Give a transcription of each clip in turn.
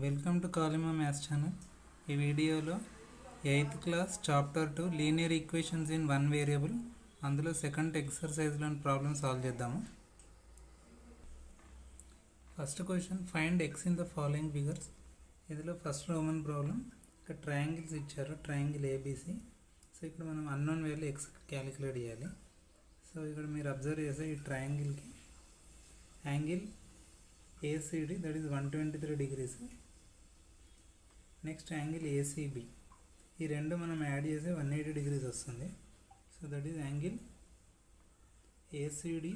Welcome to Kalima maths channel. ఈ వీడియోలో 8th class chapter 2 linear equations in one variable అందులో second ఎక్సర్సైజ్లోని problem solve చేద్దాము. First question, find x in the following figures. ఇందులో first Roman problem. ఇక్కడ triangles ఇచ్చారు, triangle ABC. So ఇక్కడ మనం అన్నోన్ వేలో ఎక్స్ క్యాలిక్యులేట్ చేయాలి. సో ఇక్కడ మీరు అబ్జర్వ్ చేస్తే ఈ ట్రయాంగిల్కి angle ACD that is 123 degrees. Next angle ACB, ఈ రెండు మనం యాడ్ చేస్తే 180 degrees వస్తుంది. So that is angle ACD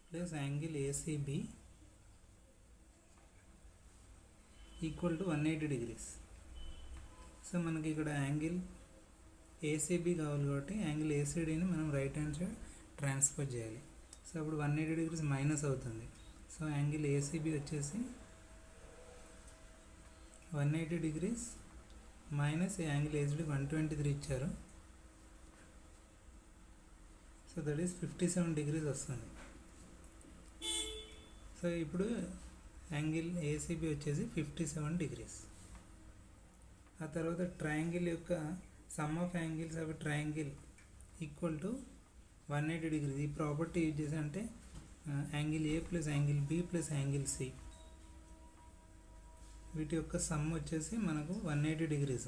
plus angle ACB equal to 180 degrees. So మనకి ఇక్కడ యాంగిల్ ఏసీబీ కావాలి కాబట్టి యాంగిల్ ఏసీడీని మనం రైట్ హ్యాండ్ సైడ్ ట్రాన్స్ఫర్ చేయాలి. సో అప్పుడు 180 degrees మైనస్ అవుతుంది. సో యాంగిల్ ఏసీబీ వచ్చేసి 180 degrees మైనస్ యాంగిల్ ఏసీడీ 123 ఇచ్చారు. సో దట్ ఈస్ 57 degrees వస్తుంది. సో ఇప్పుడు యాంగిల్ ఏసీబీ వచ్చేసి 57 degrees. ఆ తర్వాత ట్రయాంగిల్ యొక్క sum of angles of triangle equal to 180 degrees. ఈ ప్రాపర్టీ యూజ్ చేసి అంటే angle A plus angle B plus angle C, వీటి యొక్క సమ్ వచ్చేసి మనకు 180 degrees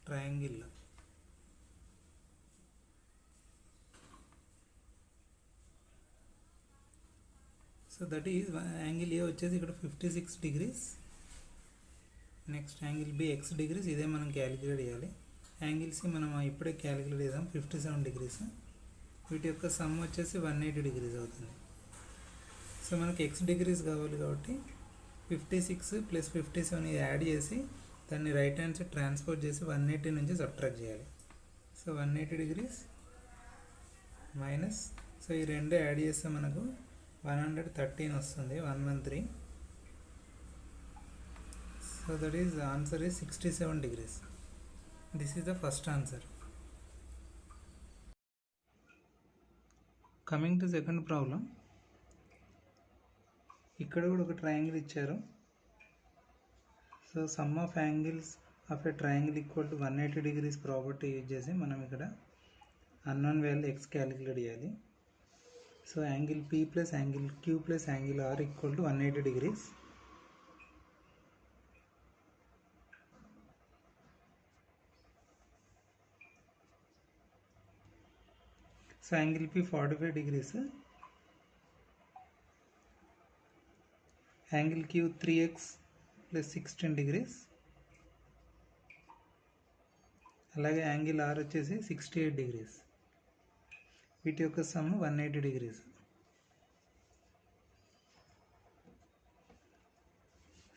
ట్రయాంగిల్లో. So that is angle A వచ్చేసి ఇక్కడ 56 degrees. Next angle B x degrees, ఇదే మనం క్యాలిక్యులేట్ చేయాలి. యాంగిల్ సి మనం ఇప్పుడే క్యాలిక్యులేట్ చేద్దాం, 57 degrees. వీటి యొక్క సమ్ వచ్చేసి 180 degrees అవుతుంది. సో మనకి x degrees కావాలి కాబట్టి 56 ప్లస్ 57 యాడ్ చేసి దాన్ని రైట్ హ్యాండ్ సైడ్ ట్రాన్స్ఫర్ చేసి 180 నుంచి సబ్ట్రాక్ట్ చేయాలి. సో 180 degrees మైనస్, సో ఈ రెండు యాడ్ చేస్తే మనకు 113 వస్తుంది, 113. So that is answer is 67 degrees. This is the first answer. Coming to second problem. ఇక్కడ కూడా ఒక ట్రయాంగిల్ ఇచ్చారు. So sum of angles of a triangle equal to 180 degrees property use చేసి మనం ఇక్కడ అన్నోన్ వాల్యూ ఎక్స్ క్యాలిక్యులేట్ చేయాలి. So angle P plus angle Q plus angle R equal to 180 degrees. So angle P 45 degrees, angle Q 3x plus 16 degrees, అలాగే angle R వచ్చేసి 68 degrees. వీటి యొక్క some 180 degrees.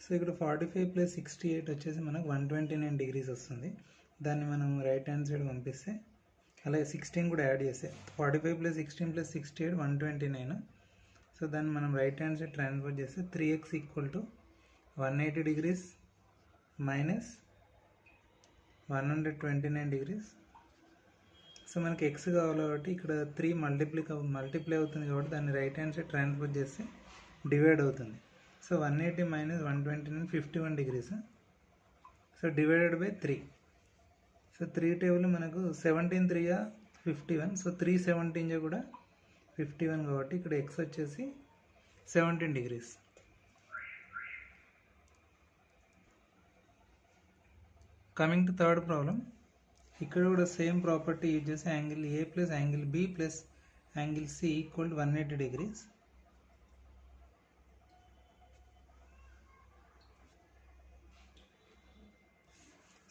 So ఇక్కడ 45 plus 68 వచ్చేసి మనకు 129 degrees వస్తుంది. దాన్ని మనం రైట్ హ్యాండ్ సైడ్ పంపిస్తే అలాగే 16 కూడా యాడ్ చేస్తే 45 ప్లస్ 16 ప్లస్ 68 129. సో దాన్ని మనం రైట్ హ్యాండ్ సైడ్ ట్రాన్స్ఫర్ చేస్తే 3x equal to 180 degrees minus 129 degrees. So మనకి x కావాలి కాబట్టి ఇక్కడ 3 మల్టిప్లై అవుతుంది కాబట్టి దాన్ని రైట్ హ్యాండ్ సైడ్ ట్రాన్స్ఫర్ చేస్తే డివైడ్ అవుతుంది. So 180 minus 129 51 degrees. So divided by 3. So 3 table మనకు 17 3 51. సో 3 17 కూడా 51 కాబట్టి ఇక్కడ x వచ్చేసి 17 degrees. Coming to third problem. ఇక్కడ కూడా సేమ్ ప్రాపర్టీ యూజ్ చేసి angle A plus angle B plus angle C equal to 180 degrees.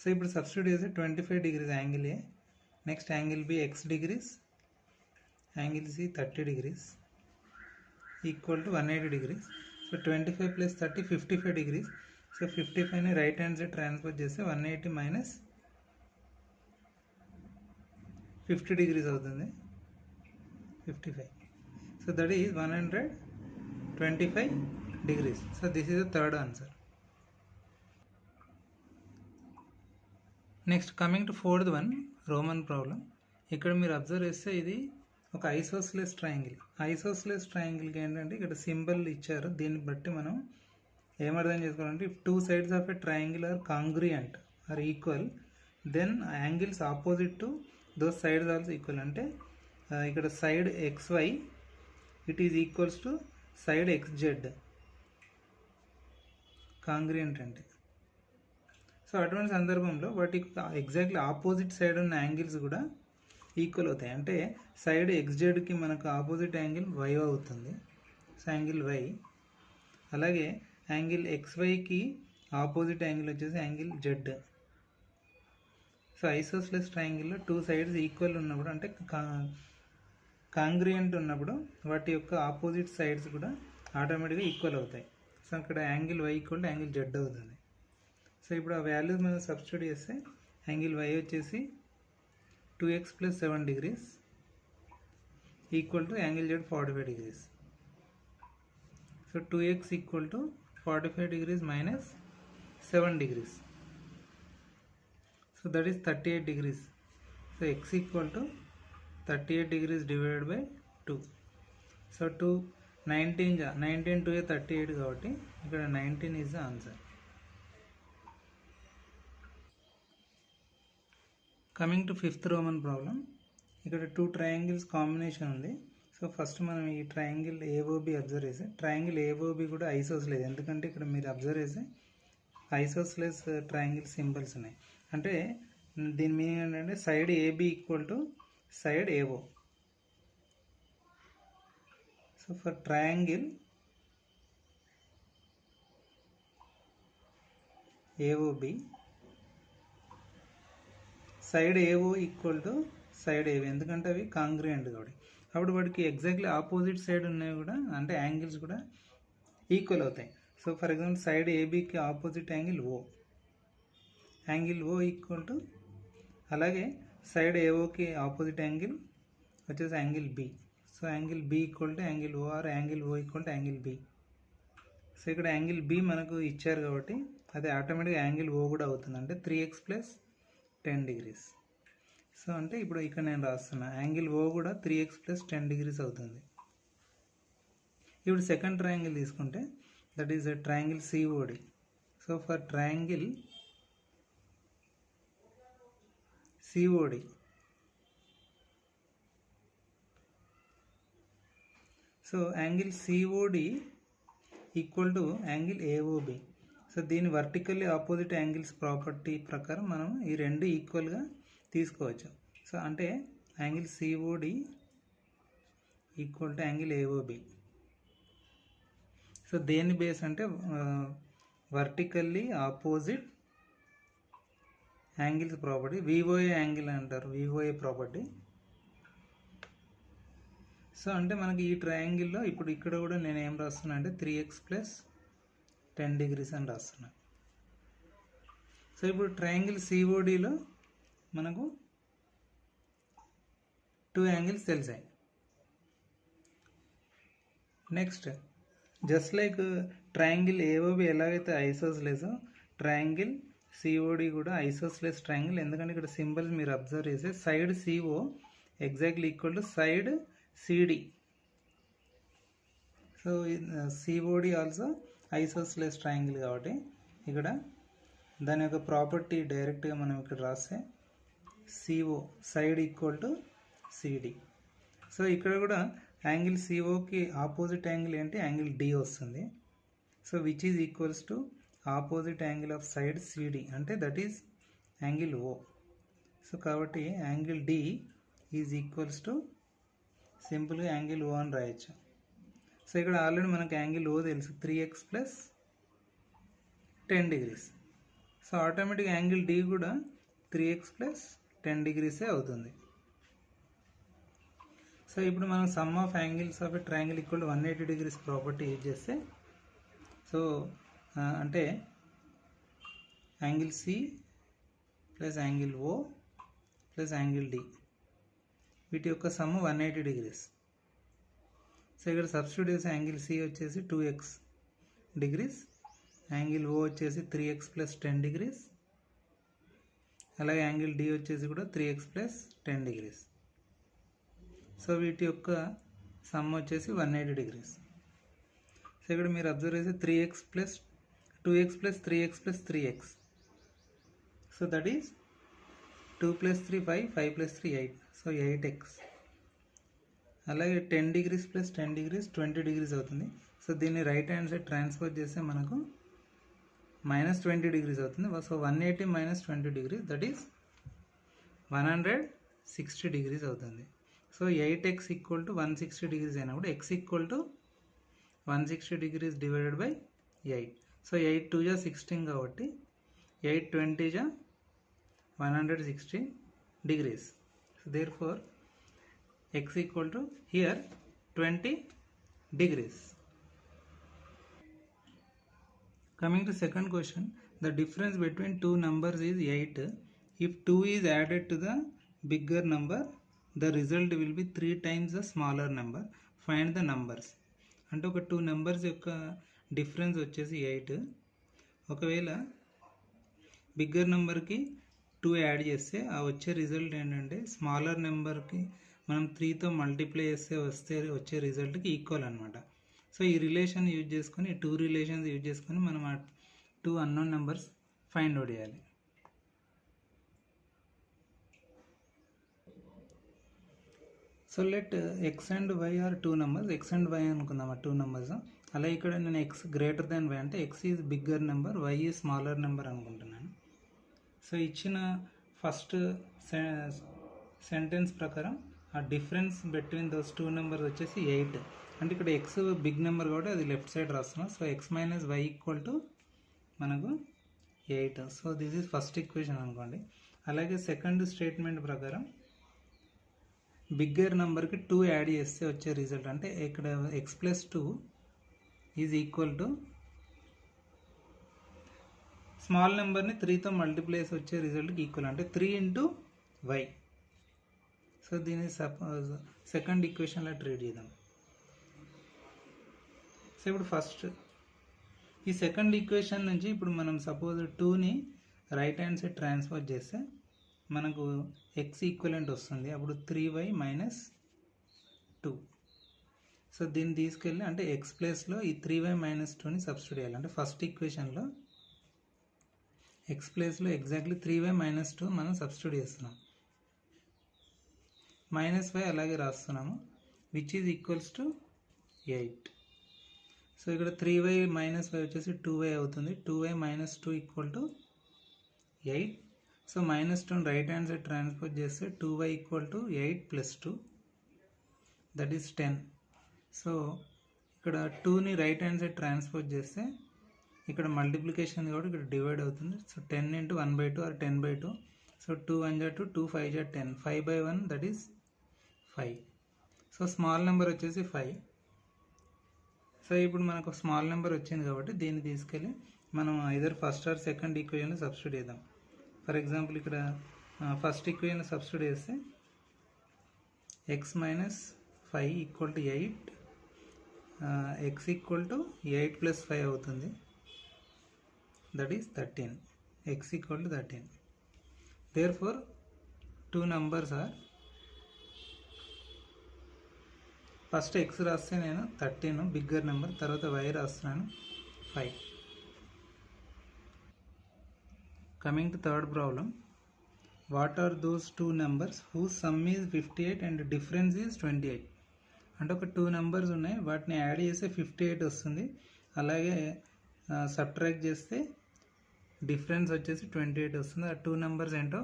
So ఇప్పుడు సబ్స్టిట్యూట్ చేసి 25 degrees angle A, next angle B x degrees, angle C 30 degrees equal to 180 degrees. So 25 plus 30 55 degrees. So 55ని right hand side transfer చేస్తే 180 minus 50 degrees అవుతుంది, 55. So that is 125 degrees. So this is the third answer. Next coming to fourth one, Roman problem. ఇక్కడ మీరు observe చేస్తే ఇది ఒక isosceles triangle. Isosceles ట్రయాంగిల్కి ఏంటంటే ఇక్కడ సింబల్ ఇచ్చారు, దీన్ని బట్టి మనం ఏమర్థం చేసుకోవాలంటే if two sides of a triangle are congruent or equal then angles opposite to those sides also equal. అంటే ఇక్కడ side XY it is equals to side XZ congruent అంటే. సో అటువంటి సందర్భంలో వాటి ఎగ్జాక్ట్లీ ఆపోజిట్ సైడ్ ఉన్న angles కూడా equal అవుతాయి. అంటే సైడ్ XZకి మనకు ఆపోజిట్ యాంగిల్ Y అవుతుంది, సో యాంగిల్ Y. అలాగే యాంగిల్ XYకి ఆపోజిట్ యాంగిల్ వచ్చేసి యాంగిల్ Z. సో ఐసోస్లెస్ ట్రయాంగిల్లో టూ సైడ్స్ ఈక్వల్ ఉన్నప్పుడు అంటే కాంగ్రియంట్ ఉన్నప్పుడు వాటి యొక్క ఆపోజిట్ సైడ్స్ కూడా ఆటోమేటిక్గా ఈక్వల్ అవుతాయి. సో అక్కడ angle Y equal to angle Z అవుతుంది. సో ఇప్పుడు ఆ వాల్యూస్ మనం సబ్స్టిట్యూట్ చేస్తే యాంగిల్ Y వచ్చేసి 2x + 7 degrees equal to angle Z 45 degrees. So 2x equal to 45 degrees minus 7 degrees. So that is 38 degrees. So x equal to 38 degrees divided by 2. So 19 to 38 కాబట్టి ఇక్కడ 19 is the answer. Coming to fifth Roman problem, ఇక్కడ two triangles combination ఉంది. So first మనం ఈ triangle AOB observe చేసి, triangle AOB కూడా isosceles, ఎందుకంటే ఇక్కడ మీరు అబ్జర్వ్ చేసి ఐసోస్లెస్ ట్రయాంగిల్ సింబల్స్ ఉన్నాయి. అంటే దీని మీనింగ్ ఏంటంటే side AB equal to side AO. So for triangle AOB side AO equal to side AB, ఎందుకంటే అవి కాంగ్రియంట్ కాబట్టి. అప్పుడు వాటికి ఎగ్జాక్ట్లీ ఆపోజిట్ సైడ్ ఉన్నవి కూడా అంటే యాంగిల్స్ కూడా ఈక్వల్ అవుతాయి. సో ఫర్ ఎగ్జాంపుల్ సైడ్ ABకి opposite angle O, angle O equal to, అలాగే సైడ్ AOకి ఆపోజిట్ యాంగిల్ వచ్చేసి angle B. So angle B equal to angle O or angle O equal to angle B. So ఇక్కడ angle B మనకు ఇచ్చారు కాబట్టి అది ఆటోమేటిక్గా యాంగిల్ O కూడా అవుతుంది, అంటే 3x + 10 degrees. సో అంటే ఇప్పుడు ఇక్కడ నేను రాస్తున్నా యాంగిల్ O కూడా 3x + 10 degrees అవుతుంది. ఇప్పుడు సెకండ్ ట్రయాంగిల్ తీసుకుంటే that is triangle COD. So for triangle COD so angle COD equal to angle AOB. So దీని వర్టికల్లీ ఆపోజిట్ యాంగిల్స్ ప్రాపర్టీ ప్రకారం మనం ఈ రెండు ఈక్వల్గా తీసుకోవచ్చు. సో అంటే angle COD equal to angle AOB. So దేని బేస్ అంటే vertically opposite angles property, VOA angle అంటారు, VOA ప్రాపర్టీ. సో అంటే మనకి ఈ ట్రయాంగిల్లో ఇప్పుడు ఇక్కడ కూడా నేను ఏం రాస్తున్నా అంటే 3x + 10 degrees అని రాస్తున్నా. సో ఇప్పుడు ట్రయాంగిల్ CODలో మనకు టూ యాంగిల్స్ తెలిసాయి. Next just like triangle AOB ఎలాగైతే ఐసోస్లెస్, ట్రయాంగిల్ COD కూడా ఐసోస్లెస్ ట్రయాంగిల్. ఎందుకంటే ఇక్కడ సింబల్స్ మీరు అబ్జర్వ్ చేస్తే side CO exactly equal to side CD. So COD also isosceles triangle కాబట్టి ఇక్కడ దాని యొక్క ప్రాపర్టీ డైరెక్ట్గా మనం ఇక్కడ రాస్తే CO side equal to CD. So ఇక్కడ కూడా యాంగిల్ COకి ఆపోజిట్ యాంగిల్ ఏంటి, యాంగిల్ D వస్తుంది. So which is equals to opposite angle of side CD, అంటే that is angle O. So కాబట్టి angle D is equals to సింపుల్గా angle O అని రాయొచ్చు. సో ఇక్కడ ఆల్రెడీ మనకు యాంగిల్ O తెలుసు, 3x + 10 degrees. So automatic angle D కూడా 3x + 10 degrees అవుతుంది. సో ఇప్పుడు మనం some of angles of a triangle equal to 180 degrees property use చేస్తే, సో అంటే angle C + angle O + angle D వీటి యొక్క సమ్ 180 degrees. సో ఇక్కడ సబ్స్టిట్యూట్ చేసే యాంగిల్ C వచ్చేసి 2x degrees, యాంగిల్ O వచ్చేసి 3x + 10 degrees, అలాగే యాంగిల్ D వచ్చేసి కూడా 3x + 10 degrees. సో వీటి యొక్క సమ్ వచ్చేసి 180 degrees. సో ఇక్కడ మీరు అబ్జర్వ్ చేస్తే 3x + 2x plus 3x plus 3x. So that is 2 plus 3 5, 5 plus 3 8. So 8x. అలాగే 10 degrees plus 10 degrees 20 degrees అవుతుంది. సో దీన్ని రైట్ హ్యాండ్ సైడ్ ట్రాన్స్ఫర్ చేస్తే మనకు -20 degrees అవుతుంది. So 180 minus 20 degrees, that is 160 degrees అవుతుంది. So 8x equal to 160 degrees అయినప్పుడు x equal to 160 degrees divided by 8. So 8 2 జా 16 కాబట్టి 8 20 జా 160 degrees. So therefore x equal to here 20 degrees. Coming to second question, the difference between two numbers is 8. If 2 is added to the bigger number, the result will be 3 times the smaller number. Find the numbers. అంటే ఒక 2 numbers యొక్క difference వచ్చేసి 8. ఒకవేళ bigger నెంబర్కి 2 add చేస్తే ఆ వచ్చే result ఏంటంటే స్మాలర్ నెంబర్కి మనం 3తో మల్టిప్లై చేస్తే వచ్చే రిజల్ట్కి ఈక్వల్ అనమాట. సో ఈ రిలేషన్ యూజ్ చేసుకొని, 2 రిలేషన్స్ యూజ్ చేసుకొని మనం ఆ 2 అన్నోన్ నెంబర్స్ ఫైండ్ అవుట్ చేయాలి. So let x and y are 2 numbers. X and y అనుకుందాం ఆ 2 నెంబర్స్. అలా ఇక్కడ నేను ఎక్స్ గ్రేటర్ దాన్ వై అంటే x is bigger number, y is smaller number అనుకుంటున్నాను. సో ఇచ్చిన ఫస్ట్ సెంటెన్స్ ప్రకారం ఆ డిఫరెన్స్ బిట్వీన్ దోస్ 2 నెంబర్స్ వచ్చేసి 8. అంటే ఇక్కడ ఎక్స్ బిగ్ నెంబర్ కాబట్టి అది లెఫ్ట్ సైడ్ రాస్తున్నాం. So x minus y equal to మనకు 8. So this is first equation అనుకోండి. అలాగే సెకండ్ స్టేట్మెంట్ ప్రకారం బిగ్గర్ నెంబర్కి 2 యాడ్ చేస్తే వచ్చే రిజల్ట్ అంటే ఇక్కడ X plus 2 is equal to small నెంబర్ని 3తో మల్టిప్లై చేసి వచ్చే రిజల్ట్కి ఈక్వల్ అంటే 3 ఇంటూ వై. సో దీన్ని సెకండ్ ఈక్వేషన్లో ట్రీట్ చేద్దాం. సో ఇప్పుడు ఫస్ట్ ఈ సెకండ్ ఈక్వేషన్ నుంచి ఇప్పుడు మనం సపోజ్ 2ని రైట్ హ్యాండ్ సైడ్ ట్రాన్స్ఫర్ చేస్తే మనకు ఎక్స్ ఈక్వలెంట్ వస్తుంది. అప్పుడు 3y మైనస్ 2. సో దీన్ని తీసుకెళ్ళి అంటే ఎక్స్ ప్లేస్లో ఈ 3y మైనస్ 2ని సబ్స్టిట్యూట్ చేయాలి. అంటే ఫస్ట్ ఈక్వేషన్లో ఎక్స్ ప్లేస్లో ఎగ్జాక్ట్లీ 3y మైనస్ 2 మనం సబ్స్టిట్యూట్ చేస్తున్నాం. మైనస్ y అలాగే రాస్తున్నాము, which is equals to 8. So ఇక్కడ 3y మైనస్ 5 వచ్చేసి 2y అవుతుంది. 2y minus 2 equal to 8. So minus 2 right hand side transfer చేస్తే 2y equal to 8 plus 2 that is 10. So ఇక్కడ 2ని రైట్ హ్యాండ్ సైడ్ ట్రాన్స్ఫర్ చేస్తే ఇక్కడ మల్టిప్లికేషన్ కాబట్టి ఇక్కడ డివైడ్ అవుతుంది. So 10 into 1/2 are 10/2. సో 2 1 జా 2, 2 5 జా 10, 5/1 that is 5. So small number వచ్చేసి 5. సో ఇప్పుడు మనకు స్మాల్ నెంబర్ వచ్చింది కాబట్టి దీన్ని తీసుకెళ్ళి మనం ఐదర్ ఫస్ట్ ఆర్ సెకండ్ ఈక్వేషన్లో సబ్స్టిట్యూట్ చేద్దాం. ఫర్ ఎగ్జాంపుల్ ఇక్కడ ఫస్ట్ ఈక్వేషన్లో సబ్స్టిట్యూట్ చేస్తే x minus 5 equal to 8, x equal to 8 plus 5 అవుతుంది, that is 13. X equal to 13. Therefore 2 numbers are, first x రాస్తే నేను 13 బిగ్గర్ నెంబర్, తర్వాత వై రాస్తున్నాను 5. Coming to third problem, what are those 2 numbers whose sum is 58 and difference is 28. అంటే ఒక 2 numbers ఉన్నాయి, వాటిని add చేస్తే 58 వస్తుంది, అలాగే సబ్ట్రాక్ట్ చేస్తే డిఫరెన్స్ వచ్చేసి 28 వస్తుంది. ఆ 2 numbers ఏంటో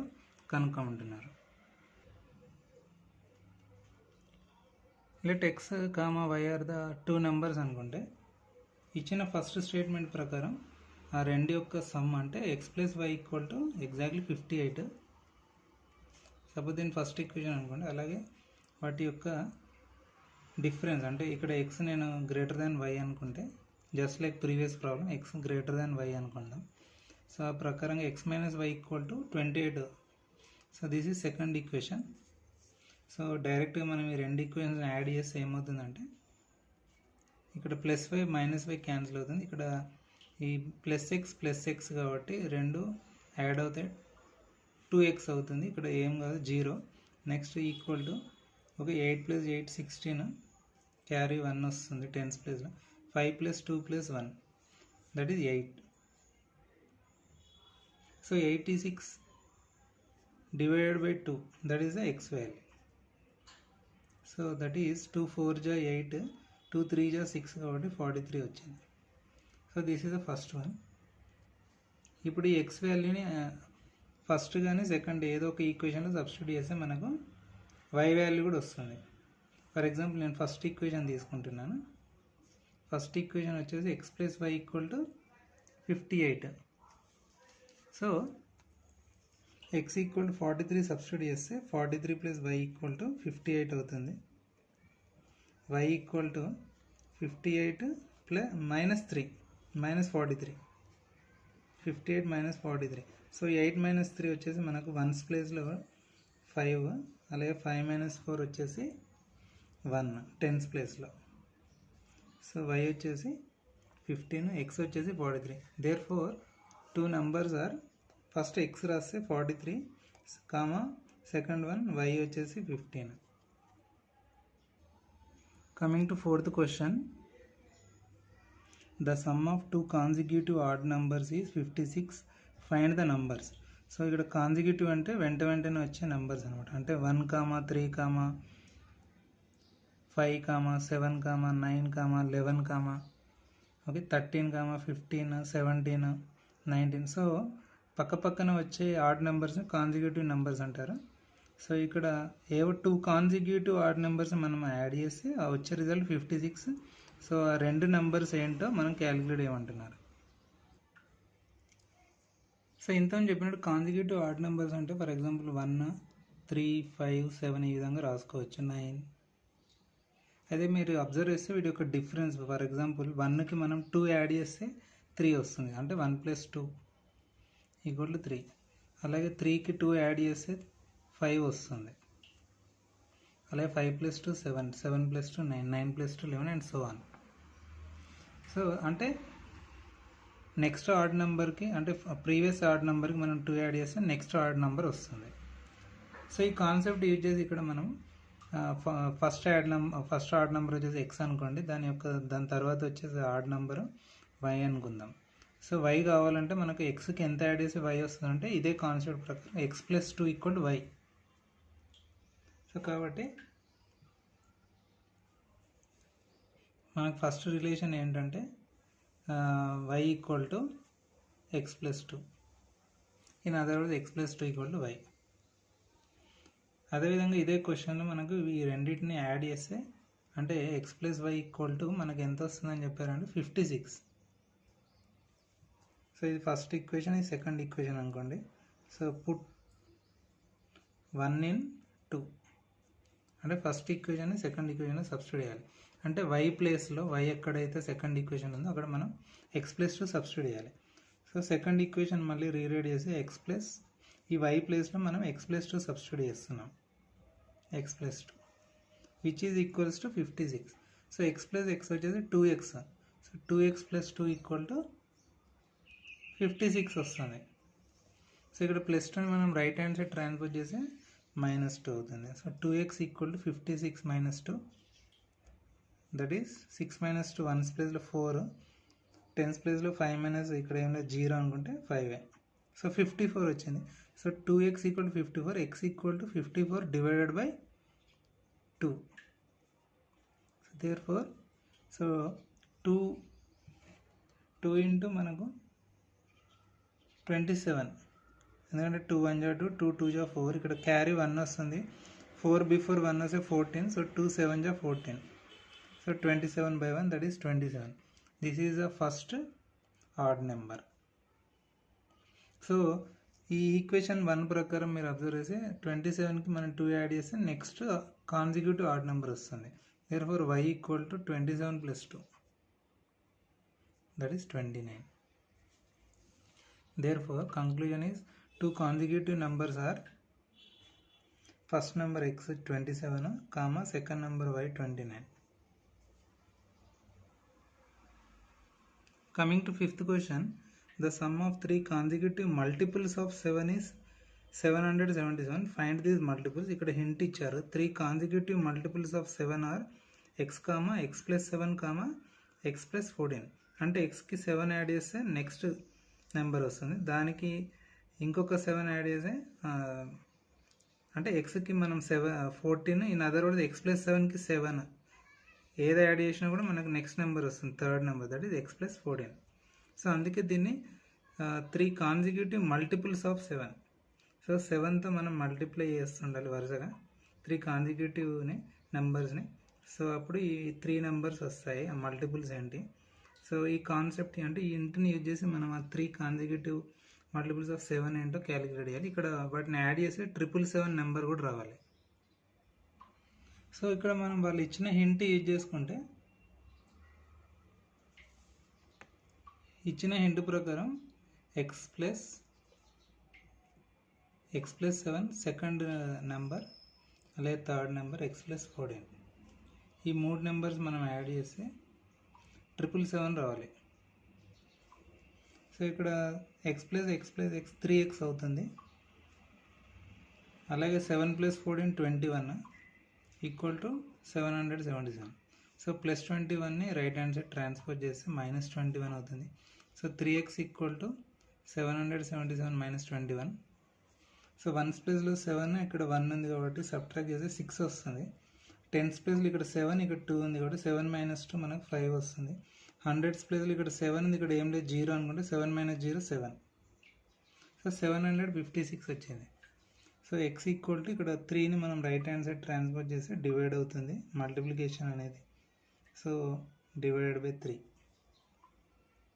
కనుక్కోమంటున్నారు. Let x comma y are the 2 numbers అనుకుంటే ఇచ్చిన ఫస్ట్ స్టేట్మెంట్ ప్రకారం ఆ రెండు యొక్క సమ్ అంటే x plus y equal to exactly 58. Suppose దీని ఫస్ట్ ఈక్వేషన్ అనుకోండి. అలాగే వాటి యొక్క డిఫరెన్స్ అంటే ఇక్కడ ఎక్స్ నేను గ్రేటర్ దాన్ వై అనుకుంటే just like previous problem x greater than y అనుకుందాం. సో ఆ ప్రకారంగా x minus y equal to 28. So this is second equation. So డైరెక్ట్గా మనం ఈ రెండు ఈక్వేషన్స్ యాడ్ చేస్తే ఏమవుతుందంటే ఇక్కడ plus y minus y cancel అవుతుంది. ఇక్కడ ఈ ప్లస్ ఎక్స్ కాబట్టి రెండు యాడ్ అవుతాయి, 2x అవుతుంది. ఇక్కడ ఏం కాదు 0. నెక్స్ట్ ఈక్వల్ టు ఒక 8 + 8 16, క్యారీ 1 వస్తుంది 10s ప్లేస్లో. 5 + 2 + 1 that is 8. So 86 divided by 2, that is the x value. So that is 2 4 ja 8, 2 3 ja 6 కాబట్టి 43 వచ్చింది. So this is the first one. ఇప్పుడు ఈ ఎక్స్ వాల్యూని ఫస్ట్ కానీ సెకండ్ ఏదో ఒక ఈక్వేషన్లో సబ్స్టిట్యూట్ చేస్తే మనకు వై వాల్యూ కూడా వస్తుంది. ఫర్ ఎగ్జాంపుల్ నేను ఫస్ట్ ఈక్వేషన్ తీసుకుంటున్నాను. ఫస్ట్ ఈక్వేషన్ వచ్చేసి x plus y equal to 58. So x equal to 43 substitute చేస్తే 43 ప్లస్ వై ఈక్వల్ టు 58 అవుతుంది. Y equal to 58 plus -3 -43, 58 -43. So 8 - 3 వచ్చేసి మనకు వన్స్ ప్లేస్లో 5, అలాగే 5 - 4 వచ్చేసి 1 టెన్స్ ప్లేస్లో. సో y వచ్చేసి 15, x వచ్చేసి 43. Therefore 2 numbers are, first x రాస్తే 43, కామా సెకండ్ వన్ y వచ్చేసి 15. Coming to fourth question, the sum of 2 consecutive odd numbers is 56, find the numbers. So ఇక్కడ కాన్సిక్యూటివ్ అంటే వెంటనే వచ్చే నెంబర్స్ అనమాట. అంటే 1, 3, 5, 7, 9, 11, ఓకే 13, 15, 17, 19. సో పక్కన వచ్చే ఆడ్ నెంబర్స్ని కాన్సిక్యూటివ్ నెంబర్స్ అంటారు. సో ఇక్కడ ఏవో 2 కాన్సిక్యూటివ్ ఆడ్ నెంబర్స్ మనం యాడ్ చేసి ఆ వచ్చే రిజల్ట్ 56. సో ఆ రెండు నెంబర్స్ ఏంటో మనం క్యాలిక్యులేట్ చేయమంటున్నారు. సో ఇంతకుముందు చెప్పినట్టు కాన్సిక్యూటివ్ ఆడ్ నెంబర్స్ అంటే ఫర్ ఎగ్జాంపుల్ 1, 3, 5, 7 ఈ విధంగా రాసుకోవచ్చు, 9. అదే మీరు అబ్జర్వ్ చేస్తే వీటి యొక్క డిఫరెన్స్, ఫర్ ఎగ్జాంపుల్ 1కి మనం 2 యాడ్ చేస్తే 3 వస్తుంది, అంటే 1 + 2 = 3. అలాగే 3కి 2 యాడ్ చేస్తే 5 వస్తుంది. అలాగే 5 + 2 7, 7 + 2 9, 9 + 2 11 అండ్ సో ఆన్. సో అంటే నెక్స్ట్ ఆడ్ నెంబర్కి, అంటే ప్రీవియస్ ఆడ్ నెంబర్కి మనం 2 యాడ్ చేస్తే నెక్స్ట్ ఆడ్ నెంబర్ వస్తుంది. సో ఈ కాన్సెప్ట్ యూజ్ చేసి ఇక్కడ మనం ఫస్ట్ ఆడ్ నెంబర్ వచ్చేసి ఎక్స్ అనుకోండి, దాని తర్వాత వచ్చేసి ఆడ్ నెంబరు వై అనుకుందాం. సో వై కావాలంటే మనకు ఎక్స్కి ఎంత యాడ్ చేసి వై వస్తుందంటే ఇదే కాన్సెప్ట్ ప్రకారం x + 2 = y. సో కాబట్టి మనకు ఫస్ట్ రిలేషన్ ఏంటంటే y = x + 2. In other words x + 2 = y. అదేవిధంగా ఇదే క్వశ్చన్లో మనకు ఈ రెండింటిని యాడ్ చేస్తే అంటే x + y = మనకు ఎంత వస్తుందని చెప్పారంటే 56. సో ఇది ఫస్ట్ ఈక్వేషన్, ఇది సెకండ్ ఈక్వేషన్ అనుకోండి. సో పుట్ 1 in 2 అంటే first equation second equation substitute చేయాలి. అంటే y ప్లేస్లో y ఎక్కడైతే సెకండ్ ఈక్వేషన్ ఉందో అక్కడ మనం x + 2 సబ్స్టిట్యూట్ చేయాలి. సో సెకండ్ ఈక్వేషన్ మళ్ళీ రీరైట్ చేసి ఈ y ప్లేస్లో మనం x + 2 సబ్స్టిట్యూట్ చేస్తున్నాం, x + 2 which is equals to 56. So x + x వచ్చేసి 2x. సో 2x + 2 = 56 వస్తుంది. సో ఇక్కడ +2 మనం రైట్ హ్యాండ్ సైడ్ ట్రాన్స్ఫర్ చేసి -2 అవుతుంది. సో 2x = 56 - 2, దట్ ఈస్ 6 - 2 1 ప్లేస్లో 4, 10 ప్లేస్లో 5 - ఇక్కడ ఏమైనా 0 అనుకుంటే 5. సో 54 వచ్చింది. So 2x = 54, x = 54 divided by 2. Therefore so 2 into మనకు 27, ఎందుకంటే 2 1 = 2, 2 2 = 4, ఇక్కడ క్యారీ 1 వస్తుంది, 4 బిఫోర్ 1 వస్తే 14. So 2 7 = 14. So 27/1, that is 27. This is the first odd number. So ఈ ఈక్వేషన్ 1 ప్రకారం మీరు అబ్జర్వ్ చేస్తే 27కి మనం 2 యాడ్ చేస్తే నెక్స్ట్ కాన్సిక్యూటివ్ ఆడ్ నెంబర్ వస్తుంది. Therefore y = 27 + 2, that is 29. Therefore, conclusion is 2 consecutive numbers are first number x 27, second number y 29. Coming to fifth question, the sum of 3 consecutive multiples of 7 is 777. Find these multiples. ikkada hint icharu 3 consecutive multiples of 7 are x, x + 7, x + 14. అంటే x కి 7 add చేస్తే next number వస్తుంది, దానికి ఇంకొక 7 add చేస్తే అంటే ఎక్స్కి మనం 14, in other words x + 7కి 7 ఏది యాడ్ చేసినా కూడా మనకు నెక్స్ట్ నెంబర్ వస్తుంది, third number, that is x + 14. So అందుకే దీన్ని 3 కాన్సిక్యూటివ్ మల్టిపుల్స్ ఆఫ్ 7. సో 7తో మనం మల్టిప్లై చేస్తుండాలి వరుసగా 3 కాన్సిక్యూటివ్ నెంబర్స్ని. సో అప్పుడు ఈ 3 నెంబర్స్ వస్తాయి. ఆ మల్టిపుల్స్ ఏంటి, సో ఈ కాన్సెప్ట్ అంటే ఈ ఇంటిని యూజ్ చేసి మనం ఆ 3 కాన్సిక్యూటివ్ మల్టిపుల్స్ ఆఫ్ 7 ఏంటో క్యాలిక్యులేట్ చేయాలి. ఇక్కడ వాటిని యాడ్ చేసి 777 నెంబర్ కూడా రావాలి. సో ఇక్కడ మనం వాళ్ళు ఇచ్చిన హింట్ యూజ్ చేసుకుంటే, ఇచ్చిన హింట్ ప్రకారం x + 7 సెకండ్ నెంబర్, అలాగే థర్డ్ నెంబర్ x + 14, ఈ 3 నెంబర్స్ మనం యాడ్ చేస్తే 777 రావాలి. సో ఇక్కడ x + x 3x అవుతుంది. అలాగే 7 + 14 21 = 777. సో +21ని రైట్ హ్యాండ్ సైడ్ ట్రాన్స్ఫర్ చేస్తే -21 అవుతుంది. So 3x = 777 - 21. సో 1's ప్లేస్లో 7, ఇక్కడ 1 ఉంది కాబట్టి సబ్ట్రాక్ట్ చేస్తే 6 వస్తుంది. 10's ప్లేస్లో ఇక్కడ 7, ఇక్కడ 2 ఉంది కాబట్టి 7 - 2 మనకు 5 వస్తుంది. 100's ప్లేస్లో ఇక్కడ 7 ఉంది, ఇక్కడ ఏం లేదు 0 అనుకుంటే 7 - 0 7. సో 756 వచ్చింది. సో x = ఇక్కడ 3ని మనం రైట్ హ్యాండ్ సైడ్ ట్రాన్స్ఫర్ చేస్తే డివైడ్ అవుతుంది మల్టిప్లికేషన్ అనేది. సో /3.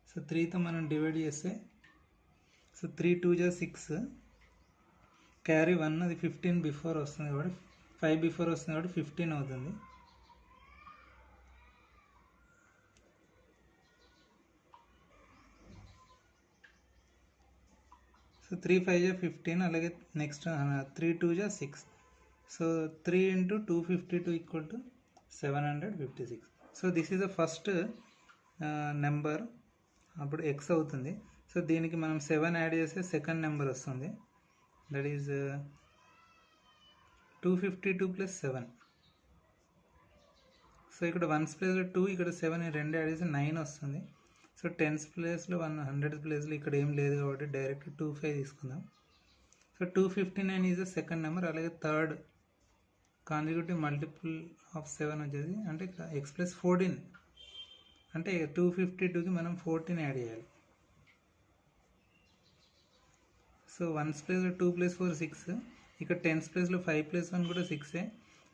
సో 3తో మనం డివైడ్ చేస్తే, సో 3 × 2 = 6, క్యారీ 1 అది 15 బిఫోర్ వస్తుంది కాబట్టి 5 బిఫోర్ వస్తుంది కాబట్టి 15 అవుతుంది. సో 3 × 5 = 15, అలాగే next 3 × 2 = 6. So 3 × 252 = 756. So this is the first number, అప్పుడు x అవుతుంది. సో దీనికి మనం 7 యాడ్ చేస్తే సెకండ్ నెంబర్ వస్తుంది, దట్ ఈజ్ 252 + 7. సో ఇక్కడ 1's ప్లేస్లో 2, ఇక్కడ 7, 2 యాడ్ చేస్తే 9 వస్తుంది. సో 10's ప్లేస్లో 1, 100's ప్లేస్లో ఇక్కడ ఏం లేదు కాబట్టి డైరెక్ట్ 25 తీసుకుందాం. So 259 is the second number. అలాగే థర్డ్ కాన్సిక్యూటివ్ మల్టిపుల్ ఆఫ్ 7 వచ్చేసి అంటే x + 14, అంటే 252కి మనం 14 యాడ్ చేయాలి. సో 1's ప్లేస్లో 2 + 4 6, ఇక్కడ 10's ప్లేస్లో 5 + 1 కూడా 6.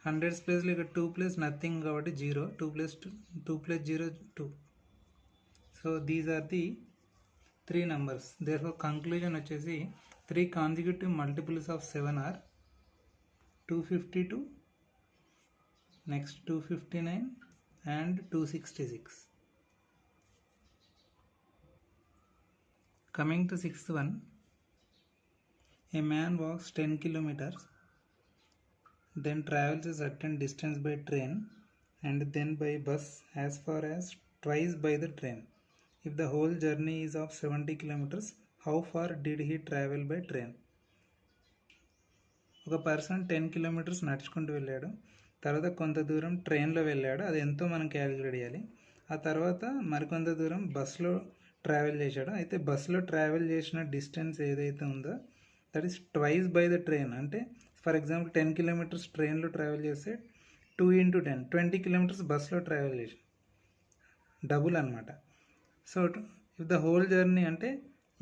100's ప్లేస్లో ఇక్కడ 2 ప్లస్ నథింగ్ కాబట్టి 0, 2 + 0 2. So these are the 3 numbers. Therefore conclusion వచ్చేసి 3 consecutive multiples of 7 are 252, next 259 and 266. Coming to 6th one, a man walks 10 kilometers, then travels a certain distance by train and then by bus as far as twice by the train. If the whole journey is of 70 kilometers, how far did he travel by train? ఒక person 10 kilometers నడుచుకుంటూ వెళ్ళాడు, తర్వాత కొంత దూరం ట్రైన్లో వెళ్ళాడు, అది ఎంతో మనం క్యాలిక్యులేట్ చేయాలి. ఆ తర్వాత మరికొంత దూరం బస్సులో ట్రావెల్ చేశాడు. అయితే బస్సులో ట్రావెల్ చేసిన డిస్టెన్స్ ఏదైతే ఉందో that is twice by the train. అంటే ఫర్ ఎగ్జాంపుల్ 10 kilometers ట్రైన్లో ట్రావెల్ చేస్తే 2 × 10 20 kilometers బస్సులో ట్రావెల్ చేసి డబుల్ అనమాట. So if the whole journey అంటే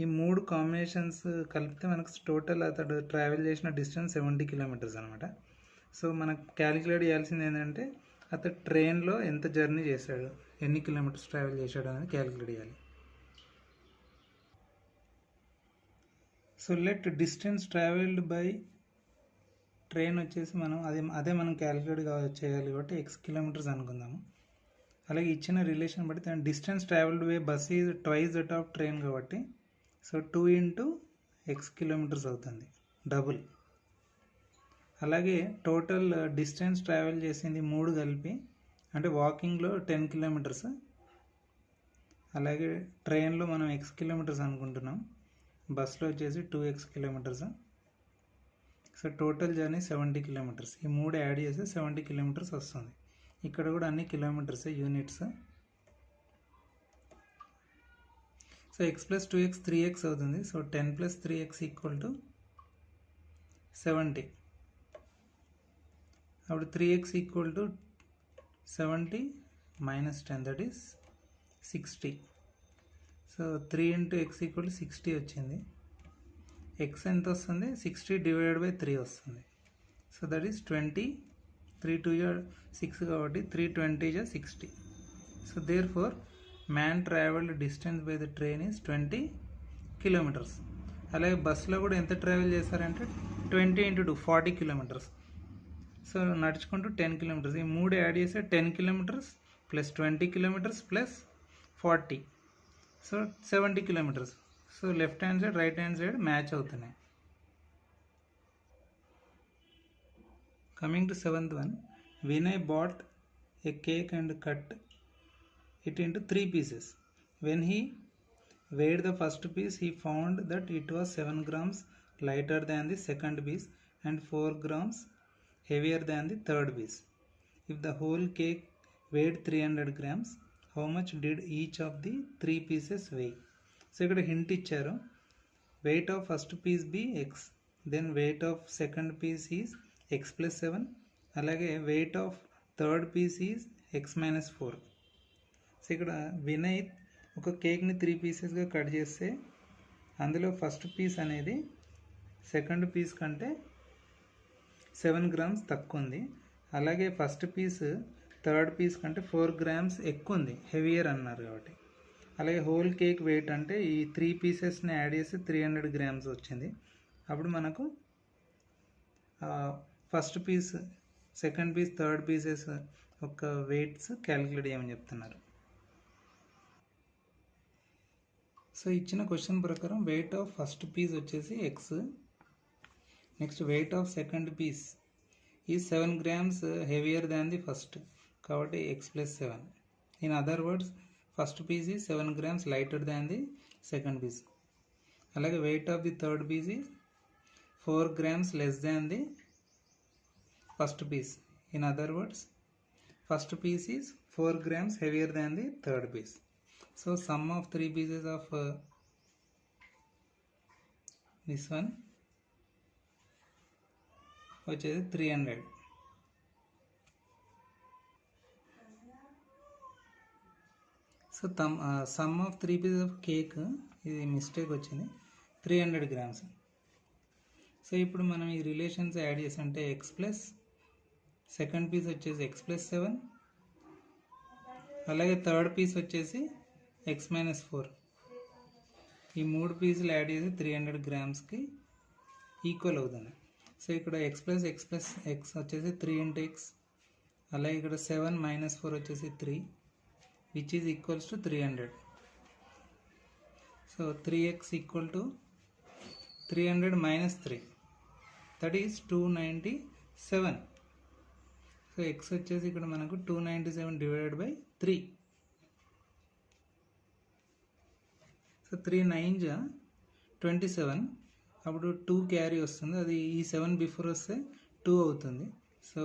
ఈ 3 కాంబినేషన్స్ కలిపితే మనకు టోటల్ అతడు ట్రావెల్ చేసిన డిస్టెన్స్ 70 kilometers అనమాట. సో మనకు క్యాలిక్యులేట్ చేయాల్సింది ఏంటంటే అతడు ట్రైన్లో ఎంత జర్నీ చేశాడు, ఎన్ని కిలోమీటర్స్ ట్రావెల్ చేశాడు అనేది క్యాలిక్యులేట్ చేయాలి. So let distance travelled by train వచ్చేసి మనం అదే మనం క్యాలిక్యులేట్ చేయాలి కాబట్టి x kilometers అనుకుందాము. అలాగే ఇచ్చిన రిలేషన్ బట్టి దాని distance travelled by bus is twice that of train కాబట్టి సో 2 × x kilometers అవుతుంది, డబుల్. అలాగే టోటల్ డిస్టెన్స్ ట్రావెల్ చేసింది 3 కలిపి అంటే వాకింగ్లో 10 kilometers, అలాగే ట్రైన్లో మనం x kilometers అనుకుంటున్నాం, బస్లో వచ్చేసి 2x kilometers. So total journey 70 kilometers. ఈ 3 యాడ్ చేస్తే 70 kilometers వస్తుంది. ఇక్కడ కూడా అన్ని kilometres units. So so x plus 2x 3x అవుతుంది. So 10 plus 3x equal to 70. అప్పుడు 3x equal to 70 minus 10 that is 60. So 3 into x equal to 60 వచ్చింది. x ఎంత వస్తుంది? 60 డివైడెడ్ బై 3 వస్తుంది. So that is 20. 3 2 6 కాబట్టి 320 60. So therefore man travelled distance by the train is 20 kilometres. అలాగే బస్సులో కూడా ఎంత ట్రావెల్ చేశారంటే 20 ఇంటూ 2 40 కిలోమీటర్స్. సో నడుచుకుంటూ 10 కిలోమీటర్స్. ఈ మూడు యాడ్ చేస్తే 10 kilometres plus 20 kilometres plus 40. So 70 kilometres. So left hand side right hand side match అవుతున్నాయి. Coming to 7th one, Vinay bought a cake and cut it into 3 pieces. When he weighed the first piece, he found that it was 7 grams lighter than the second piece and 4 grams heavier than the third piece. If the whole cake weighed 300 grams, how much did each of the 3 pieces weigh? So ikkada hint icharu. Weight of first piece be x, then weight of second piece is x plus 7, అలాగే weight of third piece is x minus 4. So ఇక్కడ వినయ్ ఒక కేక్ని 3 పీసెస్గా cut చేస్తే అందులో first piece అనేది second piece కంటే 7 grams తక్కువ ఉంది. అలాగే ఫస్ట్ పీస్ థర్డ్ పీస్ కంటే 4 గ్రామ్స్ ఎక్కువ ఉంది, హెవియర్ అన్నారు కాబట్టి. అలాగే హోల్ కేక్ వెయిట్ అంటే ఈ 3 పీసెస్ని యాడ్ చేసి 300 గ్రామ్స్ వచ్చింది. అప్పుడు మనకు first piece second piece third pieces ఒక వెయిట్స్ క్యాలిక్యులేట్ చేయమని చెప్తున్నారు. సో ఇచ్చిన క్వశ్చన్ ప్రకారం వెయిట్ ఆఫ్ ఫస్ట్ పీస్ వచ్చేసి x, next weight of second piece ఈ 7 grams heavier than the first కాబట్టి x plus 7. In other words first piece ఈ 7 grams lighter than the second piece. అలాగే weight of the third piece ఈ 4 grams less than the first piece. In other words, first piece is 4 grams heavier than the third piece. So sum of 3 pieces of this one which is 300. So sum of 3 pieces of cake ఇది mistake వచ్చింది 300 grams. So ఇప్పుడు మనం ఈ relations add చేసి అంటే x plus second piece వచ్చేసి x plus 7, అలాగే third piece వచ్చేసి ఎక్స్ మైనస్ 4. ఈ 3 పీసులు యాడ్ చేసి 300 గ్రామ్స్కి ఈక్వల్ అవుతుంది. సో ఇక్కడ ఎక్స్ ప్లస్ ఎక్స్ వచ్చేసి 3 ఇంటూ ఎక్స్, అలాగే ఇక్కడ 7 మైనస్ 4 వచ్చేసి 3 which is equals to 300. So 3x equal to 300 minus 3 that is 297. So x వచ్చేసి ఇక్కడ మనకు 297 డివైడెడ్ బై 3. సో 3 9 27, అప్పుడు 2 క్యారీ వస్తుంది, అది ఈ 7 బిఫోర్ వస్తే 2 అవుతుంది. So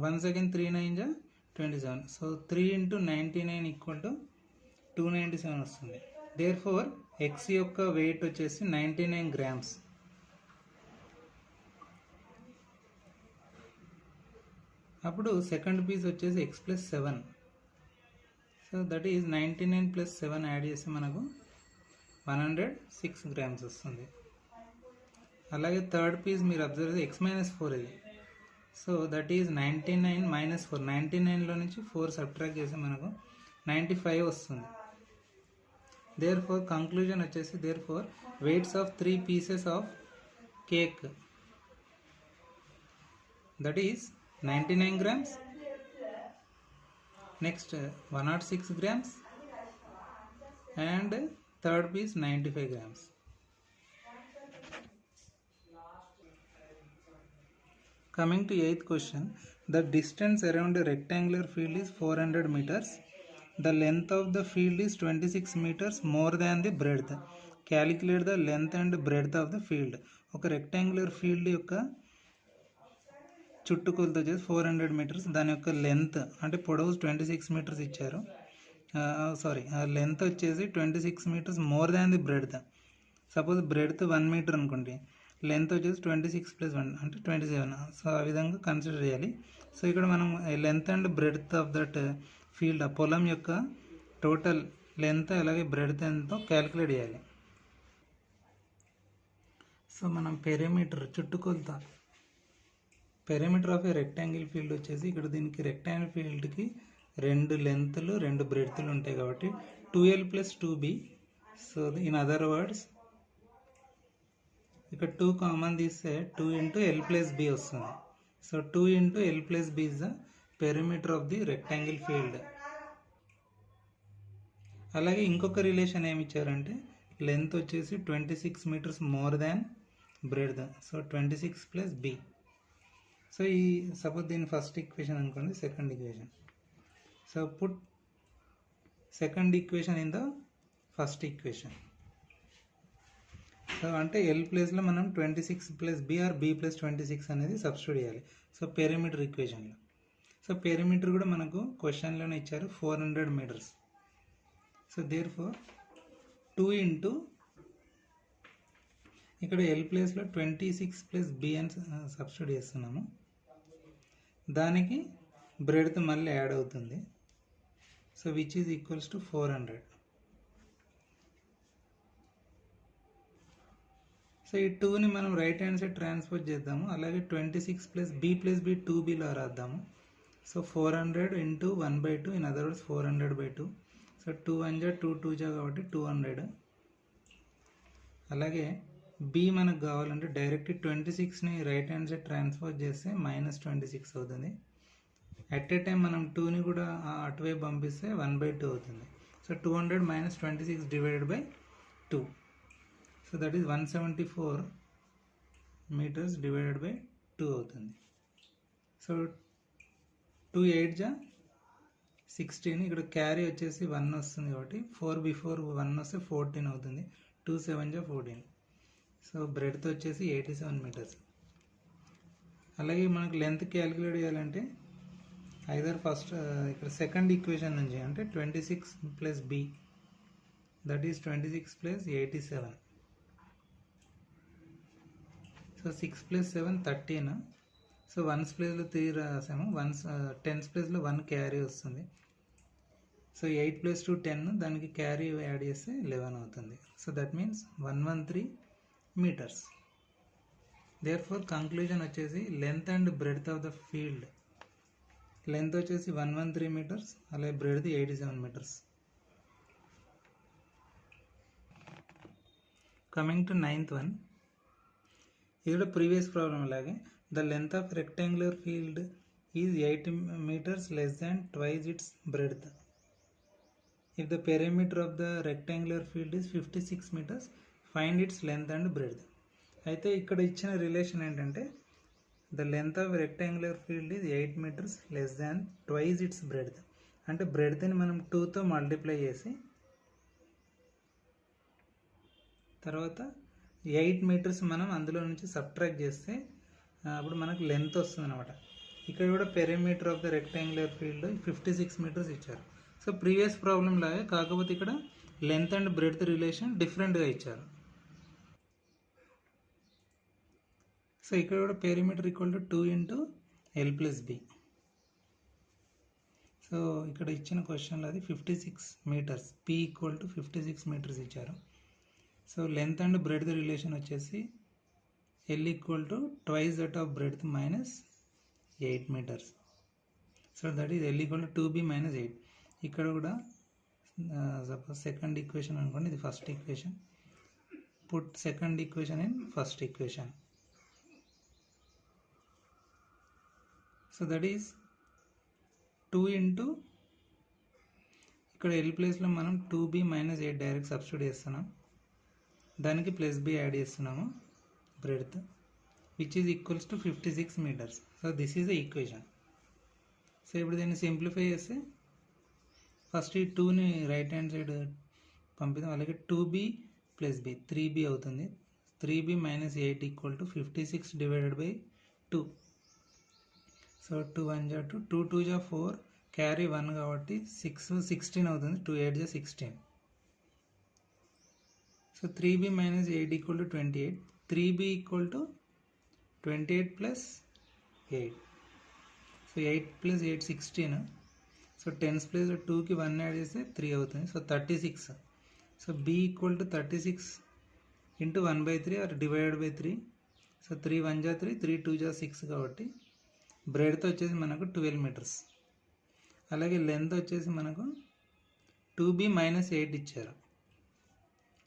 once again 3 9 27. So 3 into 99 equal to 297 వస్తుంది. దేర్ ఫోర్ ఎక్స్ యొక్క వెయిట్ వచ్చేసి 99 గ్రామ్స్. అప్పుడు సెకండ్ పీస్ వచ్చేసి x plus 7. So that is 99 plus 7 add చేసి మనకు 106 గ్రామ్స్ వస్తుంది. అలాగే థర్డ్ పీస్ మీరు అబ్జర్వ్ చేస్తే ఎక్స్ మైనస్ 4 ఇది. So that is 99 minus 4. 99లో నుంచి 4 సబ్ట్రాక్ట్ చేసి మనకు 95 వస్తుంది. దేర్ ఫోర్ కంక్లూజన్ వచ్చేసి therefore weights of 3 pieces of cake that is 99 grams, next 106 grams and third piece 95 grams. Coming to 8th question, the distance around a rectangular field is 400 meters. The length of the field is 26 meters more than the breadth. Calculate the length and breadth of the field. ఒక rectangular field యొక్క చుట్టుకొలత వచ్చేసి 400 metres, దాని యొక్క length అంటే పొడవు 26 metres ఇచ్చారు, length వచ్చేసి 26 metres more than the breadth. Suppose breadth 1 metre అనుకోండి, లెంత్ వచ్చేసి 26 + 1 అంటే 27. సో ఆ విధంగా కన్సిడర్ చేయాలి. సో ఇక్కడ మనం length and breadth of that field, ఆ పొలం యొక్క టోటల్ లెంత్ అలాగే బ్రెడ్త్ ఎంతో క్యాలిక్యులేట్ చేయాలి. సో మనం చుట్టుకొలత perimeter of a rectangle field వచ్చేసి, ఇక్కడ దీనికి రెక్టాంగిల్ ఫీల్డ్కి 2 లెంత్లు 2 బ్రెడ్త్లు ఉంటాయి కాబట్టి 2L + 2B. So in other words ఇక్కడ 2 కామన్ తీస్తే 2 × L + B వస్తుంది. So 2 × L + B is the perimeter of the rectangle field. అలాగే ఇంకొక రిలేషన్ ఏమి ఇచ్చారంటే లెంత్ వచ్చేసి 26 metres more than breadth. So 26 + B. So ఈ సపోజ్ దీని ఫస్ట్ ఈక్వేషన్ అనుకోండి, second equation. So put second equation in the first equation. So అంటే L ప్లేస్లో మనం 26 + B ఆర్ B + 26 అనేది సబ్స్టిట్యూట్ చేయాలి. సో పెరిమీటర్ ఈక్వేషన్లో. సో పెరిమీటర్ కూడా మనకు క్వశ్చన్లోనే ఇచ్చారు 400 మీటర్స్. సో దేర్ ఫోర్ 2 × ఇక్కడ L ప్లేస్లో 26 + B అని సబ్స్టిట్యూట్ చేస్తున్నాము. దానికి బ్రెడ్త్ మళ్ళీ యాడ్ అవుతుంది. So which is equals to 400. So ఈ 2ని మనం రైట్ హ్యాండ్ సైడ్ ట్రాన్స్ఫర్ చేద్దాము. అలాగే 26 + B + B 2Bలో రాద్దాము. సో 400 × 1/2, ఇన్ అదర్ వర్డ్స్ 400/2. సో 2 1 = 2, 2 కాబట్టి 200. అలాగే B మనకు కావాలంటే డైరెక్ట్ 26ని రైట్ హ్యాండ్ సైడ్ ట్రాన్స్ఫర్ చేస్తే -26 అవుతుంది. అట్ ఏ టైం మనం 2ని కూడా అటువైపు పంపిస్తే 1/2 అవుతుంది. So 200 - 26 / 2. So that is 174 metres / 2 అవుతుంది. సో 2 8 = 16. ఇక్కడ క్యారీ వచ్చేసి 1 వస్తుంది కాబట్టి 4 బిఫోర్ 1 వస్తే 14 అవుతుంది. 2 7 = 14. సో బ్రెడ్త్ వచ్చేసి 87 మీటర్స్. అలాగే మనకు లెంత్ క్యాలిక్యులేట్ చేయాలంటే ఐదర్ ఫస్ట్ ఇక్కడ సెకండ్ ఈక్వేషన్ నుంచి అంటే 26 + B, that is 26 + 87. So 6 + 7 13. So 1's ప్లేస్లో 3 రాసాము. 10's ప్లేస్లో 1 క్యారీ వస్తుంది. సో 8 + 2 10, దానికి క్యారీ యాడ్ చేస్తే 11 అవుతుంది. So that means 113 metres. Therefore conclusion వచ్చేసి length and breadth of the field, length వచ్చేసి 113 మీటర్స్, అలాగే breadth 87 metres. Coming to 9th one. ఇది ప్రీవియస్ ప్రాబ్లం లాగే the length of rectangular field is 8 metres less than twice its breadth. If the perimeter of the rectangular field is 56 metres, find its length and breadth. అయితే ఇక్కడ ఇచ్చిన relation ఏంటంటే the length of rectangular field is 8 metres less than twice its breadth. అంటే బ్రెడ్త్ని మనం 2తో multiply చేసి తర్వాత 8 మీటర్స్ మనం అందులో నుంచి సబ్ట్రాక్ట్ చేస్తే అప్పుడు మనకు లెంత్ వస్తుంది అనమాట. ఇక్కడ కూడా perimeter of the rectangular field 56 metres ఇచ్చారు. సో ప్రీవియస్ ప్రాబ్లం లాగే, కాకపోతే ఇక్కడ లెంత్ అండ్ బ్రెడ్త్ రిలేషన్ డిఫరెంట్గా ఇచ్చారు. సో ఇక్కడ కూడా పెరిమీటర్ = 2 × L + B. సో ఇక్కడ ఇచ్చిన క్వశ్చన్లో అది 56 మీటర్స్, P = 56 మీటర్స్ ఇచ్చారు. So length and breadth relation వచ్చేసి L = twice that of breadth -8 metres. So that is L = 2B - 8. ఇక్కడ కూడా సపోజ్ సెకండ్ ఈక్వేషన్ అనుకోండి, ఇది first equation. Put second equation in first equation. So that is 2 × ఇక్కడ L ప్లేస్లో మనం 2B - 8 direct substitute చేస్తున్నాం. దానికి +B యాడ్ చేస్తున్నాము breadth, which is equals to 56 metres. So this is the equation. So ఇప్పుడు దీన్ని సింప్లిఫై చేస్తే ఫస్ట్ ఈ 2ని రైట్ హ్యాండ్ సైడ్ పంపిద్దాం. అలాగే 2B + B 3B అవుతుంది. 3B - 8 = 56 / 2. సో 2 1 = 2, 2 2 = 4, క్యారీ 1 కాబట్టి 16 అవుతుంది. 2 8 జా 16. So 3b minus 8 equal to 28. 3b equal to 28 plus 8. So 8 plus 8 16. So 10s place 2కి 1 యాడ్ చేస్తే 3 అవుతుంది. So 36. So b equal to 36 into 1/3 or divided by 3. So 3 1 జా 3, 3 2 జా 6 కాబట్టి బ్రెడ్త్ వచ్చేసి మనకు 12 మీటర్స్. అలాగే లెంత్ వచ్చేసి మనకు 2b minus 8 ఇచ్చారు.